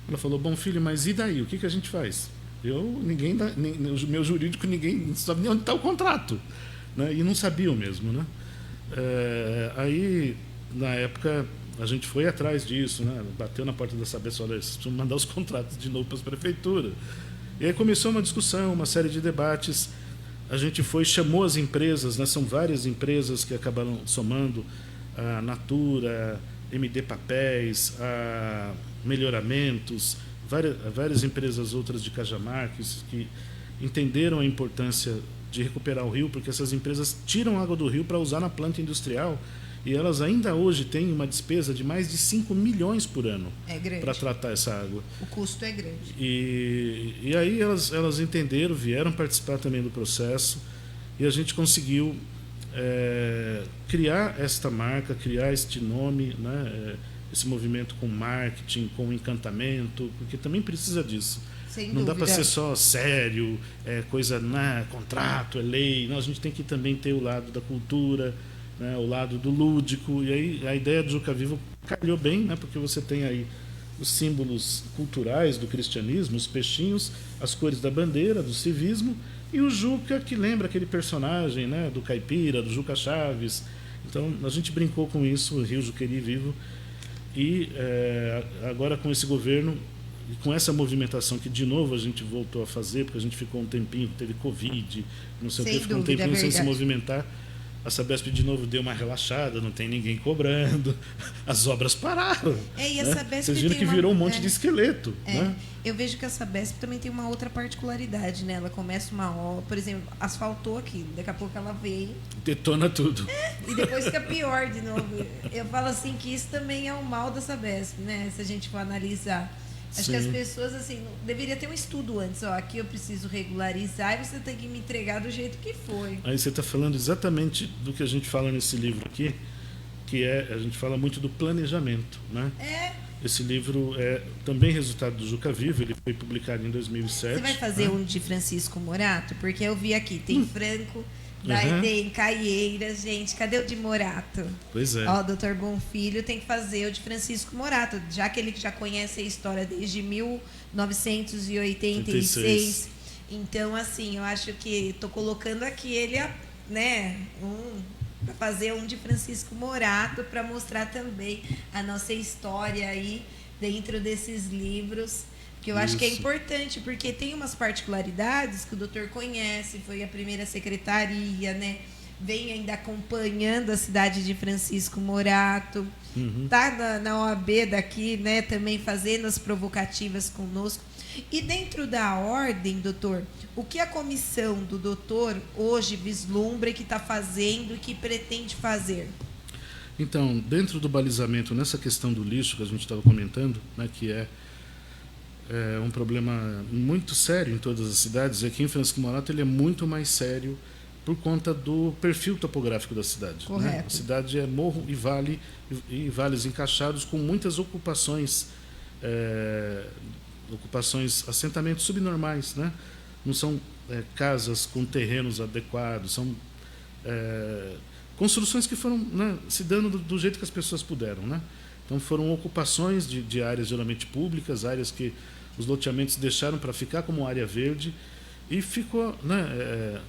Ela falou, bom filho, mas e daí? O que a gente faz? O meu jurídico, ninguém não sabe nem onde está o contrato. Né? E não sabiam mesmo. Né? Aí, na época, a gente foi atrás disso, né? Bateu na porta da Sabesp, olha, vocês precisam mandar os contratos de novo para as prefeituras. E aí começou uma discussão, uma série de debates. A gente chamou as empresas, né? São várias empresas que acabaram somando, a Natura, MD Papéis, a Melhoramentos, várias empresas outras de Cajamar que entenderam a importância de recuperar o rio, porque essas empresas tiram água do rio para usar na planta industrial e elas ainda hoje têm uma despesa de mais de 5 milhões por ano para tratar essa água. O custo é grande. E aí elas entenderam, vieram participar também do processo e a gente conseguiu criar esta marca, criar este nome, né, esse movimento com marketing, com encantamento, porque também precisa disso. Não dá para ser só sério, coisa, né, contrato, é lei. Não, a gente tem que também ter o lado da cultura, né, o lado do lúdico. E aí a ideia do Juca Vivo calhou bem, né, porque você tem aí os símbolos culturais do cristianismo, os peixinhos, as cores da bandeira, do civismo, e o Juca, que lembra aquele personagem, né, do Caipira, do Juca Chaves. Então a gente brincou com isso, o Rio Juqueri Vivo, e agora com esse governo e com essa movimentação que de novo a gente voltou a fazer, porque a gente ficou um tempinho, teve Covid, não sei o que, ficou um tempinho sem se movimentar. A Sabesp de novo deu uma relaxada, não tem ninguém cobrando, as obras pararam. E a né? Sabesp Vocês viram que virou um monte de esqueleto. Né? Eu vejo que a Sabesp também tem uma outra particularidade, né? Ela começa uma obra, por exemplo, asfaltou aqui, daqui a pouco ela vem... Detona tudo. E depois fica pior de novo. Eu falo assim que isso também é o mal da Sabesp, né? Se a gente for analisar. Acho Sim. que as pessoas, assim, deveria ter um estudo antes. Ó, aqui eu preciso regularizar e você tem que me entregar do jeito que foi. Aí você está falando exatamente do que a gente fala nesse livro aqui, que a gente fala muito do planejamento, né? Esse livro é também resultado do Juca Vivo, ele foi publicado em 2007. Você vai fazer um de Francisco Morato? Porque eu vi aqui, tem Franco, daí tem Caieiras, gente, cadê o de Morato? Pois é. Ó, o Dr. Bonfilho tem que fazer o de Francisco Morato, já que ele já conhece a história desde 1986. Então, assim, eu acho que estou colocando aqui ele, né, para fazer um de Francisco Morato, para mostrar também a nossa história aí dentro desses livros, que eu acho que é importante, porque tem umas particularidades que o doutor conhece, foi a primeira secretaria, né? Vem ainda acompanhando a cidade de Francisco Morato, tá na OAB daqui, né? Também fazendo as provocativas conosco. E dentro da ordem, doutor, o que a comissão do doutor hoje vislumbra que está fazendo e que pretende fazer? Então, dentro do balizamento, nessa questão do lixo que a gente estava comentando, né, que é um problema muito sério em todas as cidades, e aqui em Francisco Morato ele é muito mais sério por conta do perfil topográfico da cidade. Correto. Né? A cidade é morro e vale, e vales encaixados com muitas ocupações, assentamentos subnormais, né? Não são casas com terrenos adequados, são construções que foram, né, se dando do jeito que as pessoas puderam, né? Então foram ocupações de áreas geralmente públicas, áreas que os loteamentos deixaram para ficar como área verde, e ficou, né,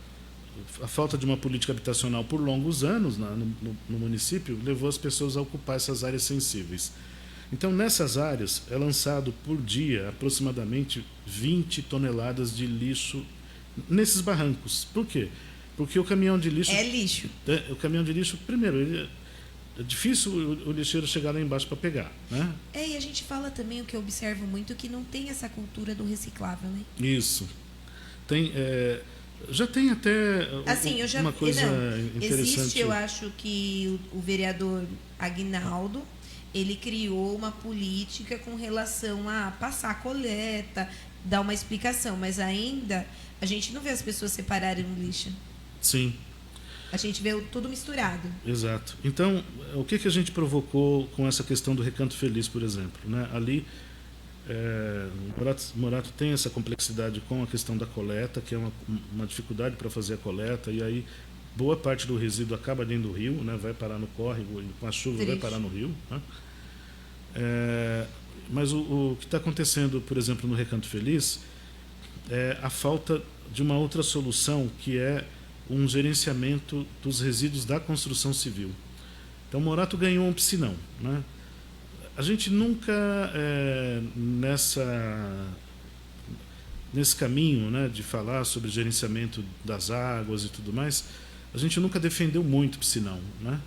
a falta de uma política habitacional por longos anos no município levou as pessoas a ocupar essas áreas sensíveis. Então, nessas áreas, é lançado por dia aproximadamente 20 toneladas de lixo nesses barrancos. Por quê? Porque o caminhão de lixo... É lixo. O caminhão de lixo, primeiro, é difícil o lixeiro chegar lá embaixo para pegar, né? E a gente fala também, o que eu observo muito, que não tem essa cultura do reciclável, né? Isso. Tem... já tem até assim, uma coisa interessante. Existe, eu acho que o vereador Aguinaldo, ele criou uma política com relação a passar a coleta, dar uma explicação, mas ainda a gente não vê as pessoas separarem o lixo. Sim. A gente vê tudo misturado. Exato. Então, o que a gente provocou com essa questão do Recanto Feliz, por exemplo? Né? Ali, Morato tem essa complexidade com a questão da coleta, que é uma dificuldade para fazer a coleta, e aí boa parte do resíduo acaba dentro do rio, né? Vai parar no córrego, e com a chuva vai parar no rio. Né? Mas o que está acontecendo, por exemplo, no Recanto Feliz, é a falta de uma outra solução, que é um gerenciamento dos resíduos da construção civil. Então, Morato ganhou um piscinão, né? A gente nunca, nesse caminho, né, de falar sobre gerenciamento das águas e tudo mais, a gente nunca defendeu muito piscinão, né?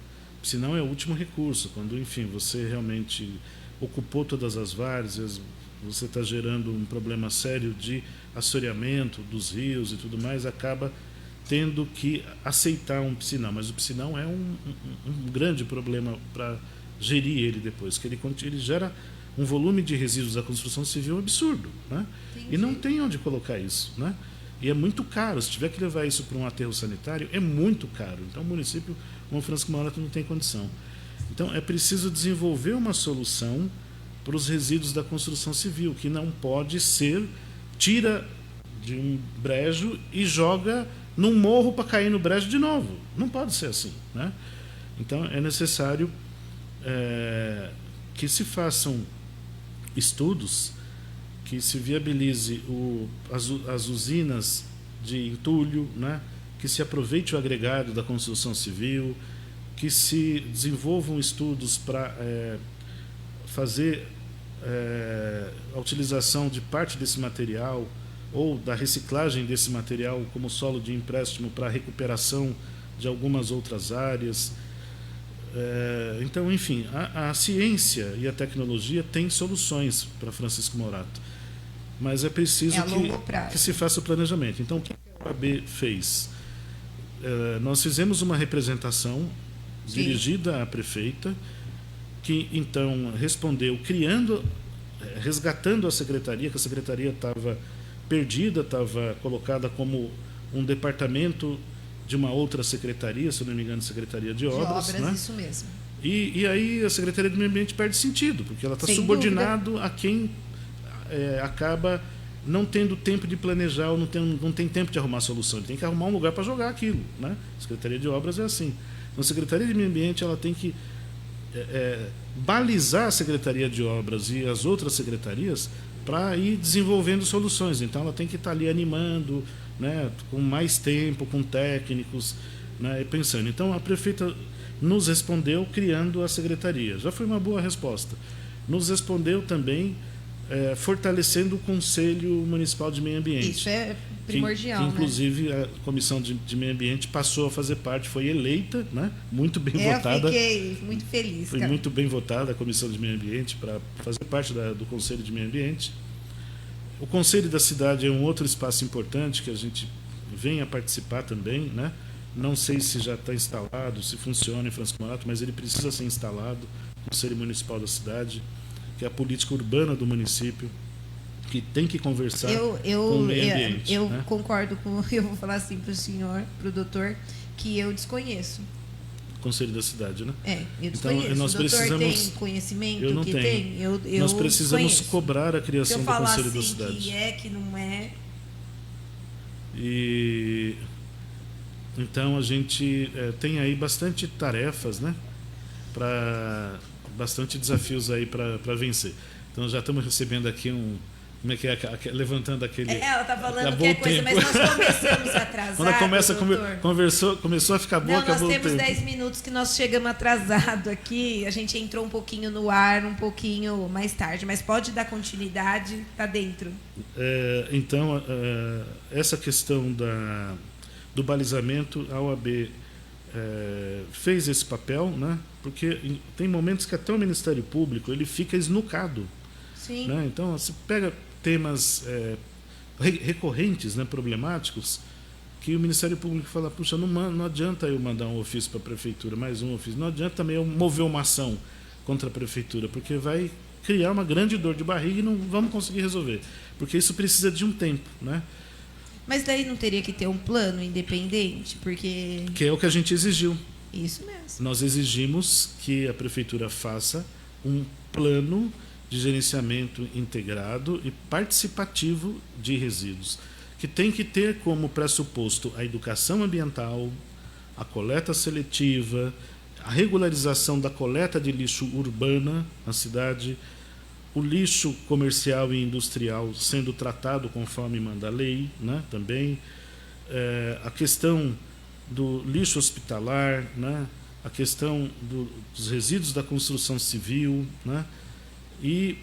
Piscinão é o último recurso, quando, enfim, você realmente ocupou todas as várzeas, você está gerando um problema sério de assoreamento dos rios e tudo mais, acaba tendo que aceitar um piscinão. Mas o piscinão é um grande problema para gerir ele depois, que ele gera um volume de resíduos da construção civil absurdo, né? E não tem onde colocar isso, né? E é muito caro. Se tiver que levar isso para um aterro sanitário, é muito caro. Então o município, como Francisco Morato, não tem condição. Então é preciso desenvolver uma solução para os resíduos da construção civil, que não pode ser, tira de um brejo e joga num morro para cair no brejo de novo. Não pode ser assim, né? Então é necessário que se façam estudos, que se viabilize as usinas de entulho, né? Que se aproveite o agregado da construção civil, que se desenvolvam estudos para fazer a utilização de parte desse material ou da reciclagem desse material como solo de empréstimo para a recuperação de algumas outras áreas. Então, enfim, a ciência e a tecnologia têm soluções para Francisco Morato, mas é preciso que se faça o planejamento. Então, o que a OAB fez? Nós fizemos uma representação dirigida à prefeita, que então respondeu resgatando a secretaria, que a secretaria estava perdida, estava colocada como um departamento de uma outra secretaria, se não me engano, Secretaria de Obras, né? Isso mesmo. E aí a Secretaria do Meio Ambiente perde sentido, porque ela está subordinado a quem acaba não tendo tempo de planejar, ou não tem tempo de arrumar a solução. Ele tem que arrumar um lugar para jogar aquilo, né? A Secretaria de Obras é assim. Então, a Secretaria de Meio Ambiente ela tem que balizar a Secretaria de Obras e as outras secretarias para ir desenvolvendo soluções. Então, ela tem que estar ali animando, né, com mais tempo, com técnicos, né, e pensando. Então, a prefeita nos respondeu criando a secretaria. Já foi uma boa resposta. Nos respondeu também fortalecendo o Conselho Municipal de Meio Ambiente. Isso é primordial, que inclusive, né? A Comissão de Meio Ambiente passou a fazer parte, foi eleita, né? Muito bem votada. Eu fiquei muito feliz. Foi muito bem votada a Comissão de Meio Ambiente para fazer parte do Conselho de Meio Ambiente. O Conselho da Cidade é um outro espaço importante que a gente vem a participar também, né? Não sei se já está instalado, se funciona em Francisco Morato, mas ele precisa ser instalado, o Conselho Municipal da Cidade, que é a política urbana do município, que tem que conversar com o meio ambiente. Eu né? concordo com... Eu vou falar assim para o senhor, para o doutor, que eu desconheço. Conselho da Cidade, né? Eu desconheço. Então, nós o doutor precisamos... tem conhecimento eu não que tenho. tem? Eu nós precisamos desconheço. cobrar a criação do Conselho assim da Cidade. Que é, que não é... E... Então, a gente tem aí bastante tarefas, né? Bastante desafios aí para vencer. Então, já estamos recebendo aqui como é que é? Levantando aquele... ela está falando que é coisa, mas nós começamos atrasados. Quando começou a ficar boa, acabou o tempo. Nós temos 10 minutos que nós chegamos atrasado aqui. A gente entrou um pouquinho no ar, um pouquinho mais tarde. Mas pode dar continuidade, está dentro. Então, essa questão do balizamento, a OAB fez esse papel, né? Porque tem momentos que até o Ministério Público ele fica esnucado. Sim. Né? Então, você pega temas recorrentes, né, problemáticos, que o Ministério Público fala, puxa, não adianta eu mandar um ofício para a Prefeitura, mais um ofício, não adianta também eu mover uma ação contra a Prefeitura, porque vai criar uma grande dor de barriga e não vamos conseguir resolver, porque isso precisa de um tempo, né? Mas daí não teria que ter um plano independente, porque... Que é o que a gente exigiu. Isso mesmo. Nós exigimos que a Prefeitura faça um plano de gerenciamento integrado e participativo de resíduos, que tem que ter como pressuposto a educação ambiental, a coleta seletiva, a regularização da coleta de lixo urbana na cidade, o lixo comercial e industrial sendo tratado conforme manda a lei, né, também, a questão do lixo hospitalar, né, a questão dos resíduos da construção civil, né, e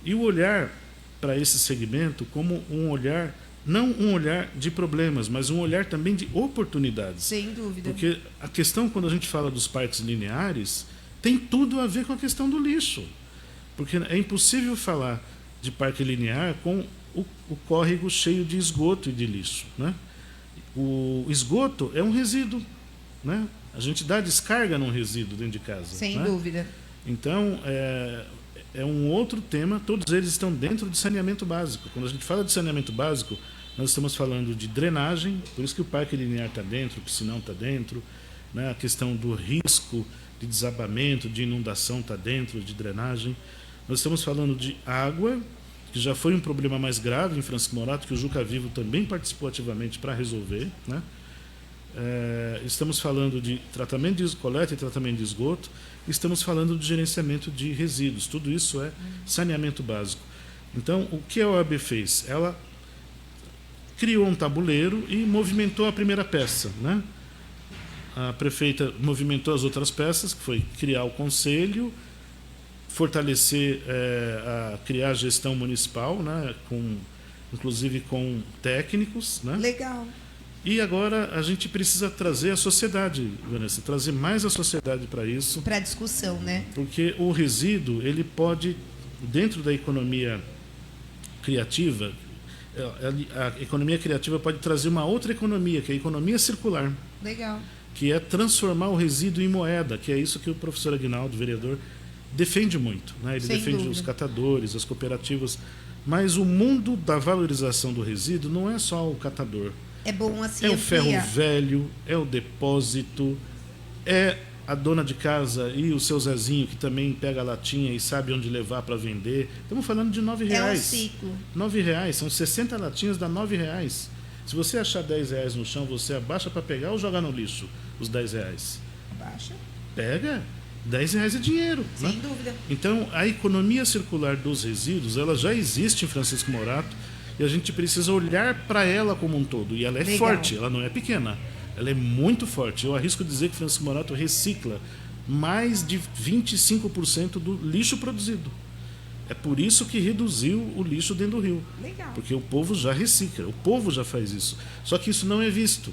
o olhar para esse segmento como um olhar, não um olhar de problemas, mas um olhar também de oportunidades. Sem dúvida. Porque a questão, quando a gente fala dos parques lineares, tem tudo a ver com a questão do lixo. Porque é impossível falar de parque linear com o córrego cheio de esgoto e de lixo, né? O esgoto é um resíduo, né? A gente dá descarga num resíduo dentro de casa. Sem né? dúvida. Então, é um outro tema, todos eles estão dentro de saneamento básico. Quando a gente fala de saneamento básico, nós estamos falando de drenagem, por isso que o parque linear está dentro, que se não está dentro, né? A questão do risco de desabamento, de inundação está dentro de drenagem. Nós estamos falando de água, que já foi um problema mais grave em Francisco Morato, que o Juca Vivo também participou ativamente para resolver, né? Estamos falando de tratamento de coleta e tratamento de esgoto, estamos falando de gerenciamento de resíduos, tudo isso é saneamento básico. Então, o que a OAB fez? Ela criou um tabuleiro e movimentou a primeira peça, né? A prefeita movimentou as outras peças, que foi criar o conselho, fortalecer, criar a gestão municipal, né? Inclusive com técnicos, né? Legal. E agora a gente precisa trazer a sociedade, Vanessa, trazer mais a sociedade para isso. Para discussão, né? Porque o resíduo, ele pode, dentro da economia criativa, a economia criativa pode trazer uma outra economia, que é a economia circular. Legal. Que é transformar o resíduo em moeda, que é isso que o professor Aguinaldo, vereador, defende muito, né? Ele defende os catadores, as cooperativas, mas o mundo da valorização do resíduo não é só o catador. É bom assim. É o ferro velho, é o depósito, é a dona de casa e o seu Zezinho, que também pega a latinha e sabe onde levar para vender. Estamos falando de R$9. É um ciclo. R$9, são 60 latinhas, dá R$9. Se você achar R$10 no chão, você abaixa para pegar ou jogar no lixo os R$10? Abaixa. Pega. R$10 é dinheiro. Sem né? dúvida. Então, a economia circular dos resíduos, ela já existe em Francisco Morato e a gente precisa olhar para ela como um todo. E ela é forte, ela não é pequena. Ela é muito forte. Eu arrisco dizer que Francisco Morato recicla mais de 25% do lixo produzido. É por isso que reduziu o lixo dentro do rio. Legal. Porque o povo já recicla, o povo já faz isso. Só que isso não é visto.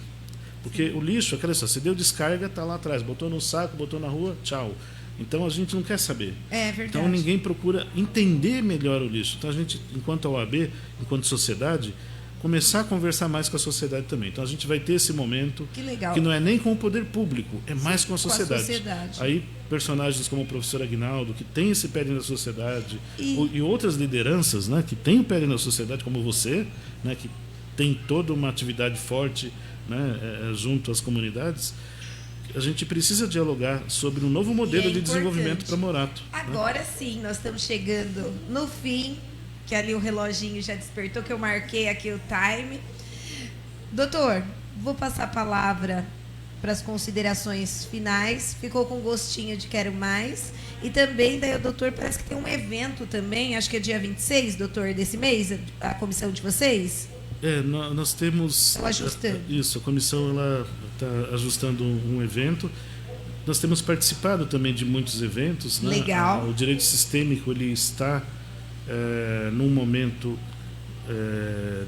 Porque o lixo, aquela só, você deu descarga, está lá atrás, botou no saco, botou na rua, tchau. Então a gente não quer saber. É verdade. Então ninguém procura entender melhor o lixo. Então a gente, enquanto OAB, enquanto sociedade, começar a conversar mais com a sociedade também. Então a gente vai ter esse momento que não é nem com o poder público, é mais com a sociedade. Aí personagens como o professor Aguinaldo, que tem esse pé na sociedade, e outras lideranças, né, que tem o pé na sociedade, como você, né, que tem toda uma atividade forte, né, junto às comunidades. A gente precisa dialogar sobre um novo modelo de desenvolvimento para Morato. Agora sim, nós estamos chegando no fim, que ali o reloginho já despertou, que eu marquei aqui o time. Doutor, vou passar a palavra para as considerações finais. Ficou com gostinho de quero mais. E também, daí o doutor parece que tem um evento também, acho que é dia 26, doutor, desse mês, a comissão de vocês? Nós temos... ajustando. Isso, a comissão está ajustando um evento. Nós temos participado também de muitos eventos. Né? Legal. O direito sistêmico ele está num momento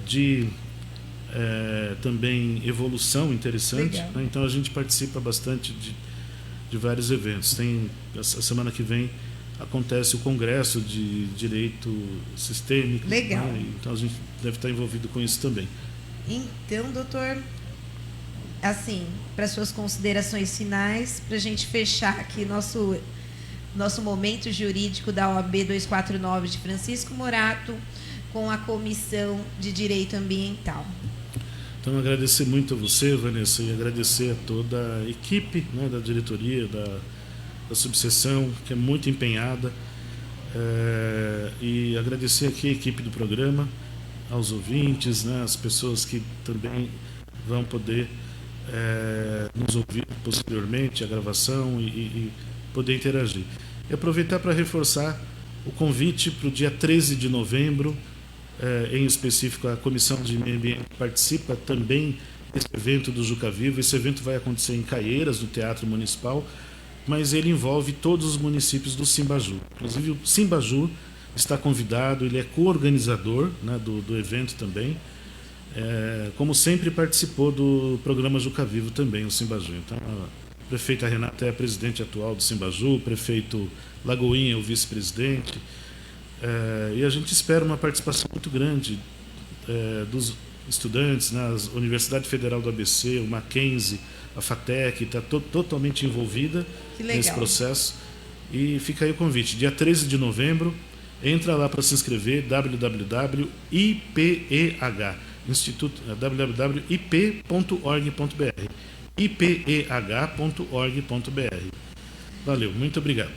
de também evolução interessante. Né? Então a gente participa bastante de vários eventos. A semana que vem acontece o Congresso de Direito Sistêmico. Legal. Né? Então a gente deve estar envolvido com isso também. Então, doutor, assim, para suas considerações finais, para a gente fechar aqui nosso momento jurídico da OAB 249 de Francisco Morato com a Comissão de Direito Ambiental. Então, agradecer muito a você, Vanessa, e agradecer a toda a equipe, né, da diretoria, da subseção, que é muito empenhada, e agradecer aqui a equipe do programa, aos ouvintes, né, as pessoas que também vão poder nos ouvir posteriormente, a gravação e poder interagir. E aproveitar para reforçar o convite para o dia 13 de novembro, em específico a Comissão de Meio Ambiente participa também desse evento do Juca Vivo. Esse evento vai acontecer em Caieiras, no Teatro Municipal, mas ele envolve todos os municípios do Simbaju. Inclusive o Simbaju está convidado, ele é co-organizador, né, do evento também. Como sempre participou do programa Juca Vivo também, o Simbaju. Então a prefeita Renata é a presidente atual do Simbaju, o prefeito Lagoinha é o vice-presidente. E a gente espera uma participação muito grande dos estudantes, né, a Universidade Federal do ABC, o Mackenzie, a FATEC, está totalmente envolvida nesse processo. E fica aí o convite, dia 13 de novembro, entra lá para se inscrever, www.ipeh, www.ip.org.br, ipeh.org.br. Valeu, muito obrigado.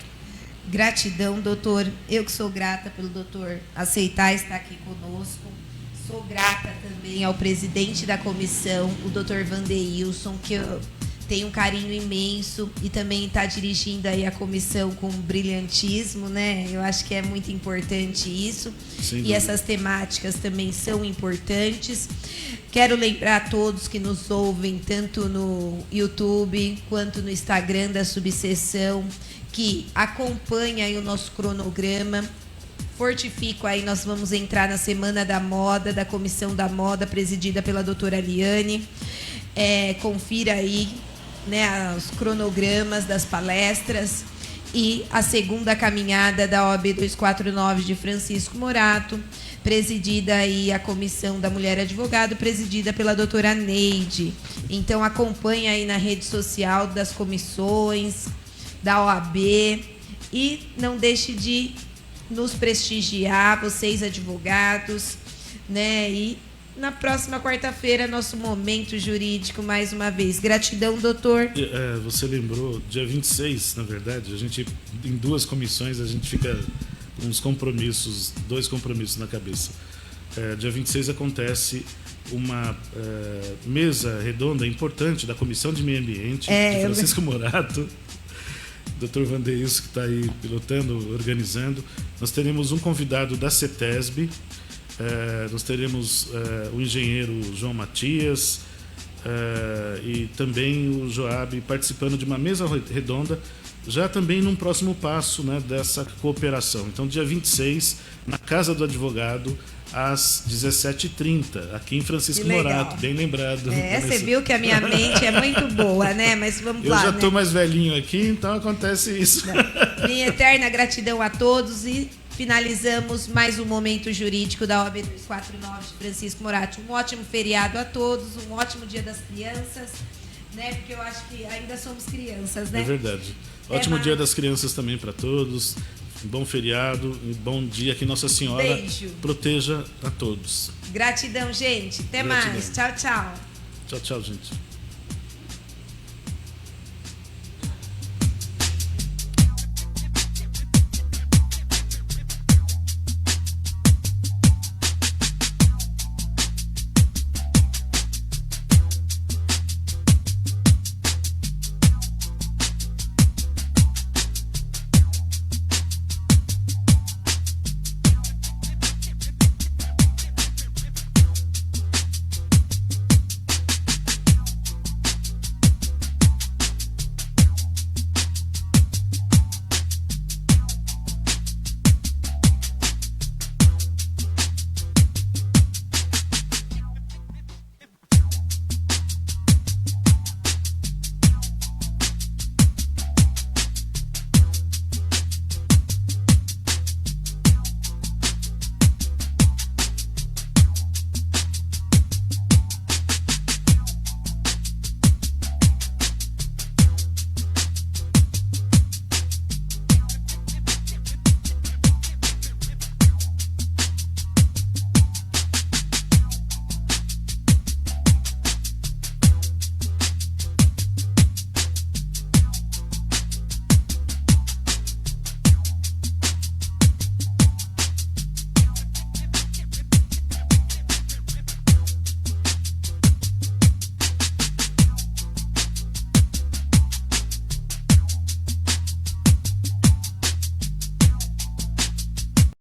Gratidão, doutor. Eu que sou grata pelo doutor aceitar estar aqui conosco. Sou grata também ao presidente da comissão, o doutor Vandeilson, que eu tem um carinho imenso e também está dirigindo aí a comissão com brilhantismo, né? Eu acho que é muito importante isso. E essas temáticas também são importantes. Quero lembrar a todos que nos ouvem, tanto no YouTube quanto no Instagram da subseção, que acompanha aí o nosso cronograma. Fortifico aí, nós vamos entrar na Semana da Moda, da Comissão da Moda, presidida pela doutora Liane. Confira aí, né, os cronogramas das palestras e a segunda caminhada da OAB 249 de Francisco Morato, presidida aí a Comissão da Mulher Advogado, presidida pela doutora Neide. Então acompanha aí na rede social das comissões, da OAB, e não deixe de nos prestigiar, vocês advogados, né? E na próxima quarta-feira, nosso momento jurídico, mais uma vez. Gratidão, doutor. Você lembrou, dia 26, na verdade, a gente, em 2 comissões, a gente fica com uns compromissos, 2 compromissos na cabeça. Dia 26 acontece uma mesa redonda importante da Comissão de Meio Ambiente, de Francisco Morato. Dr. Vandeilson, que está aí pilotando, organizando. Nós teremos um convidado da CETESB. Nós teremos o engenheiro João Matias e também o Joab participando de uma mesa redonda, já também num próximo passo, né, dessa cooperação. Então, dia 26, na Casa do Advogado, às 17h30, aqui em Francisco Morato, bem lembrado. Você viu que a minha mente é muito boa, né? Mas vamos lá. Eu já estou mais velhinho aqui, então acontece isso. Minha eterna gratidão a todos e finalizamos mais um momento jurídico da OAB 249 de Francisco Morato. Um ótimo feriado a todos, um ótimo Dia das Crianças, né? Porque eu acho que ainda somos crianças, né? É verdade. Ótimo Dia das Crianças também para todos. Um bom feriado e bom dia, que Nossa Senhora proteja a todos. Gratidão, gente. Até mais. Tchau, tchau. Tchau, tchau, gente.